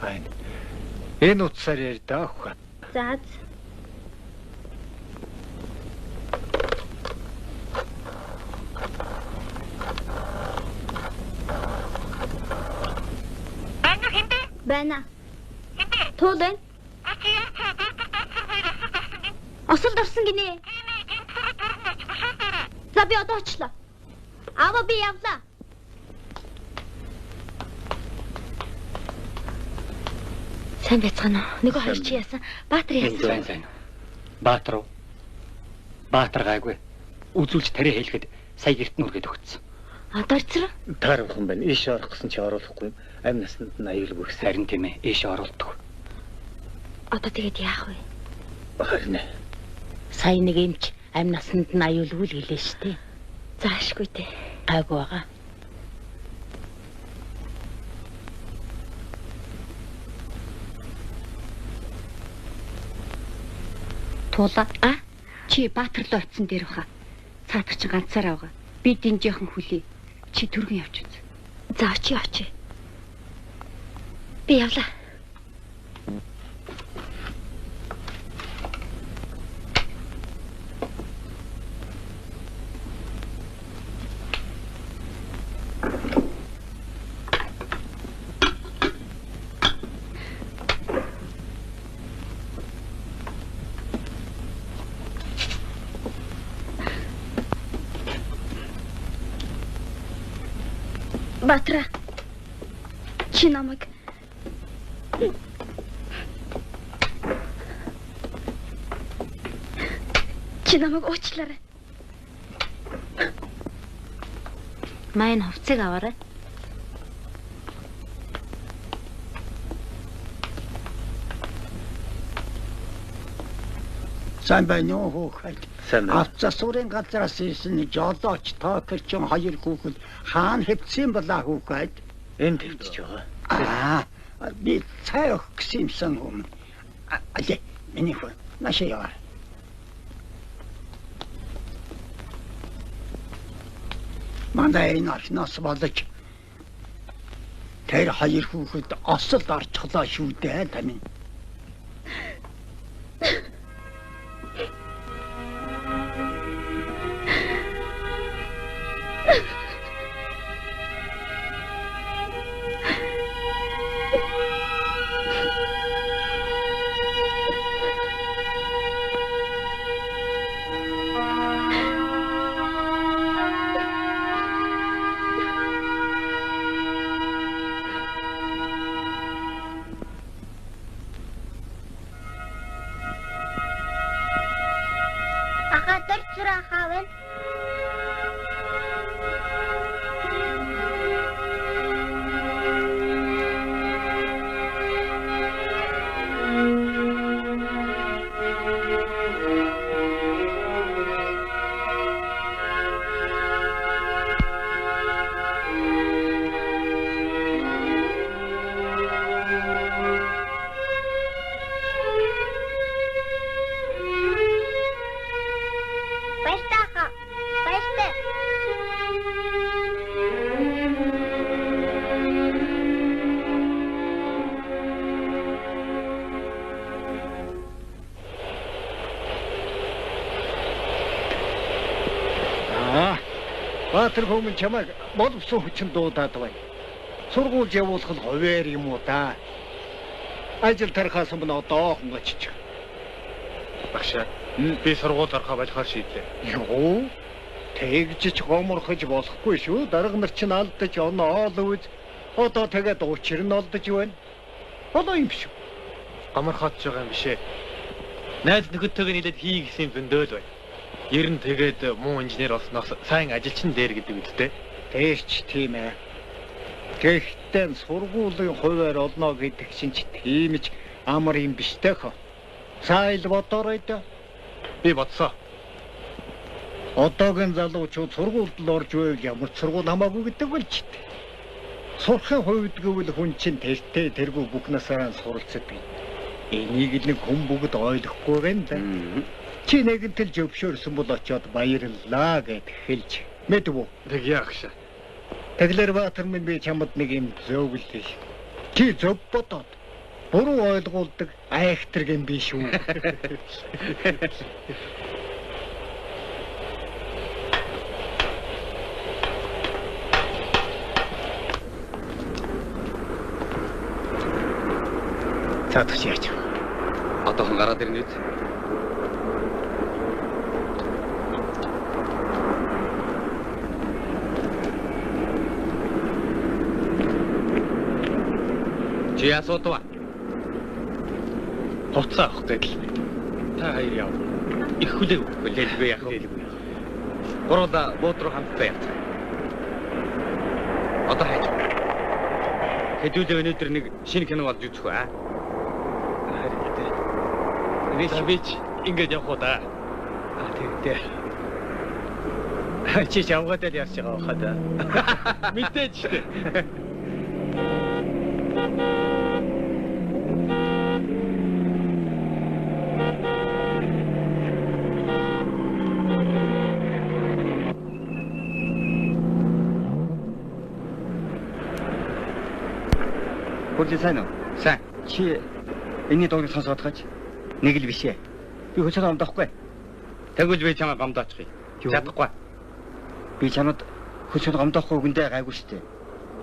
Speaker 8: Айн. Энэ утсаар яар даах.
Speaker 4: За. Байна. Туулын. Осолд орсон гинэ. За би одоо очлоо. Аваа би явлаа. Сайн байцгаана уу? Нөгөө хоёр чи яасан? Баатар яасан?
Speaker 5: Сайн. Баатар уу? Баатар гайгүй. Үзүүлж тарэ хэлэхэд сая гэрт нүргээд өгцсөн.
Speaker 4: Адарцраа?
Speaker 8: Таарах юм байна. Ийш орох гэсэн чи оруулахгүй юм. Амь насанд нь аюулгүй гэсэн.
Speaker 5: Харин тийм ээ. Ийш оруулдаг.
Speaker 4: Одоо тэгээд яах вэ?
Speaker 8: Харин
Speaker 17: Сая нэг эмч амь насанд нь аюулгүй л гэлээ штэ.
Speaker 4: Заашгүй дээ.
Speaker 17: Гайгүй байгаа.
Speaker 4: Туула. Чи Баатарлаа очсон дээр баха. Цаатар чи ганцаараа байгаа. Би динжийнхэн хүлээ. Чи түргэн явж үз. За очие. Би явлаа. Баатра. Чи намайг уучлаарай.
Speaker 17: Маань хувцсыг аваарай.
Speaker 8: Сайн байна уу хөөхөд? Авцасурын газраас ирсэн жолооч токерчин хоёр хүүхэд хаана хэвцсэн балаа хөөхөд? Энд хэвчж байгаа. Би цай өгөх гэсэн юмсан юм. Миний хөө наашаа яваа. Мандаа энэ орчноос болж тэр хоёр хүүхэд осол орчихлоо шүү дээ тань. Баатар хүмүүс чамайг боловсон хүчин дуудаад байна. Сургууль явуулах нь хуваар юм уу та? Ажил тархаас өмнө одоохон очиж.
Speaker 3: Багшаа, би сургууль орохоо болохоор шийдлээ.
Speaker 8: Юу? Тэгж ч гоморхож болохгүй шүү. Дарга нар чинь алдаж оноо оол үз. Одоо тэгээд учир нь олдож байна. Одоо юм биш үү?
Speaker 3: Гоморхоод ч байгаа юм бишээ. Найз нөхөдтэйг нийлээд хий гэсэн зөндөөл байна. Ер нь тэгээд муу инженер болсноос сайн ажилчин дээр гэдэг үгтэй.
Speaker 8: Тэгч тийм ээ. Гэхдээ сургуулийн хуваар олно гэдэг чинь ч тийм ч амар юм биш дээ хөө. Сайл бодорой дээ.
Speaker 3: Би бодсоо.
Speaker 8: Одоогийн залуучууд сургуульд л орж байвал ямар ч сургууль хамаагүй гэдэг бол ч. Сурахын хувьд гэвэл хүн чинь тэртээ тэргүй бүх насаараа суралцдаг. Энийг нэг хүн бүгд ойлгохгүй байна да. Чи нэгэнтэл зөвшөөрсөн бол очиод баярлаа гэд хэлж мэдв үү?
Speaker 3: Тэг яахшаа.
Speaker 8: Тэглэр Баатар минь би чамд нэг юм зөвлөе. Чи зөв бодоод буруу ойлгуулдаг айхтар юм биш үү? Цаадах яач.
Speaker 5: Одоохон гараад ирнэ үү? Чи асуудав.
Speaker 3: Хуцаа авах гэдэл. Та хоёр яв. Их хүлээг өгөхгүй лэлгүй яах вэ? Гурван бууд руу хамтдаа явцгаа.
Speaker 5: Одоо хайж. Хэдүүлээ өнөөдөр нэг шинэ кино болж үзэх үү?
Speaker 3: Харин бич ингэж явах уу да. Тэгтээ. Чи явгаадаа л ярьж байгаа хаа да.
Speaker 2: Мэдээж штэ.
Speaker 1: Хурж сайн уу?
Speaker 5: Сайн.
Speaker 1: Чи энэний дуурайг сонсоод гаж. Нэг л биш ээ. Би хөцөд амдахгүй.
Speaker 5: Тэгвэл би чамаа гомдоочих юм. Чадахгүй.
Speaker 1: Би чамд хөцөд гомдоохгүй үгэндээ гайгүй штэ.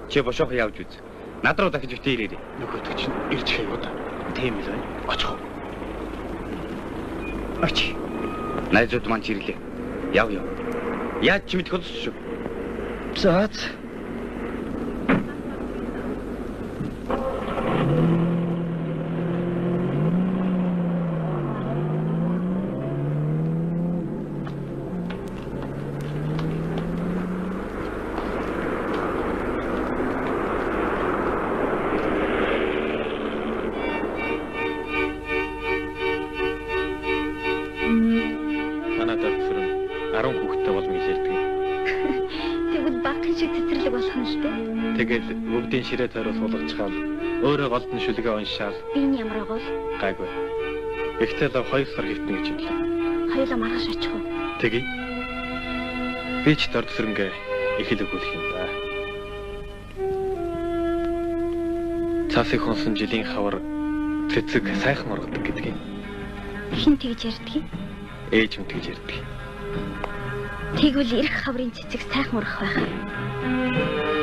Speaker 5: Чи бошоох явж үз. Над руу дахиж өтөө ирээрэй.
Speaker 3: Нөгөөдөг чинь ирж хэвгүй да. Тийм л байна. Очих.
Speaker 5: Оч. Найзууд маань чирлээ. Яв. Яаж ч мэдэх болсон шүү.
Speaker 1: Заац.
Speaker 3: Тэгэл бүгдийн ширээ тойрол суулгачаал өөрөө голдон шүлгээ уншаал.
Speaker 4: Би энэ ямар агуул?
Speaker 3: Гайгүй. Ихтэй л 2 сар хитнэ гэж бодлоо.
Speaker 4: Хоёулаа маргааш очих уу?
Speaker 3: Тэгье. Би ч дорд сэрнгээ их л өгүүлэх юм да. Цаасыг хонсон жилийн хавар цэцэг сайхан ургадаг гэдгийг.
Speaker 4: Хин тэгж ярьдаг юм?
Speaker 3: Ээж юм тэгж ярьдаг.
Speaker 4: Тэгвэл ирэх хаврын цэцэг сайхан ургах байх.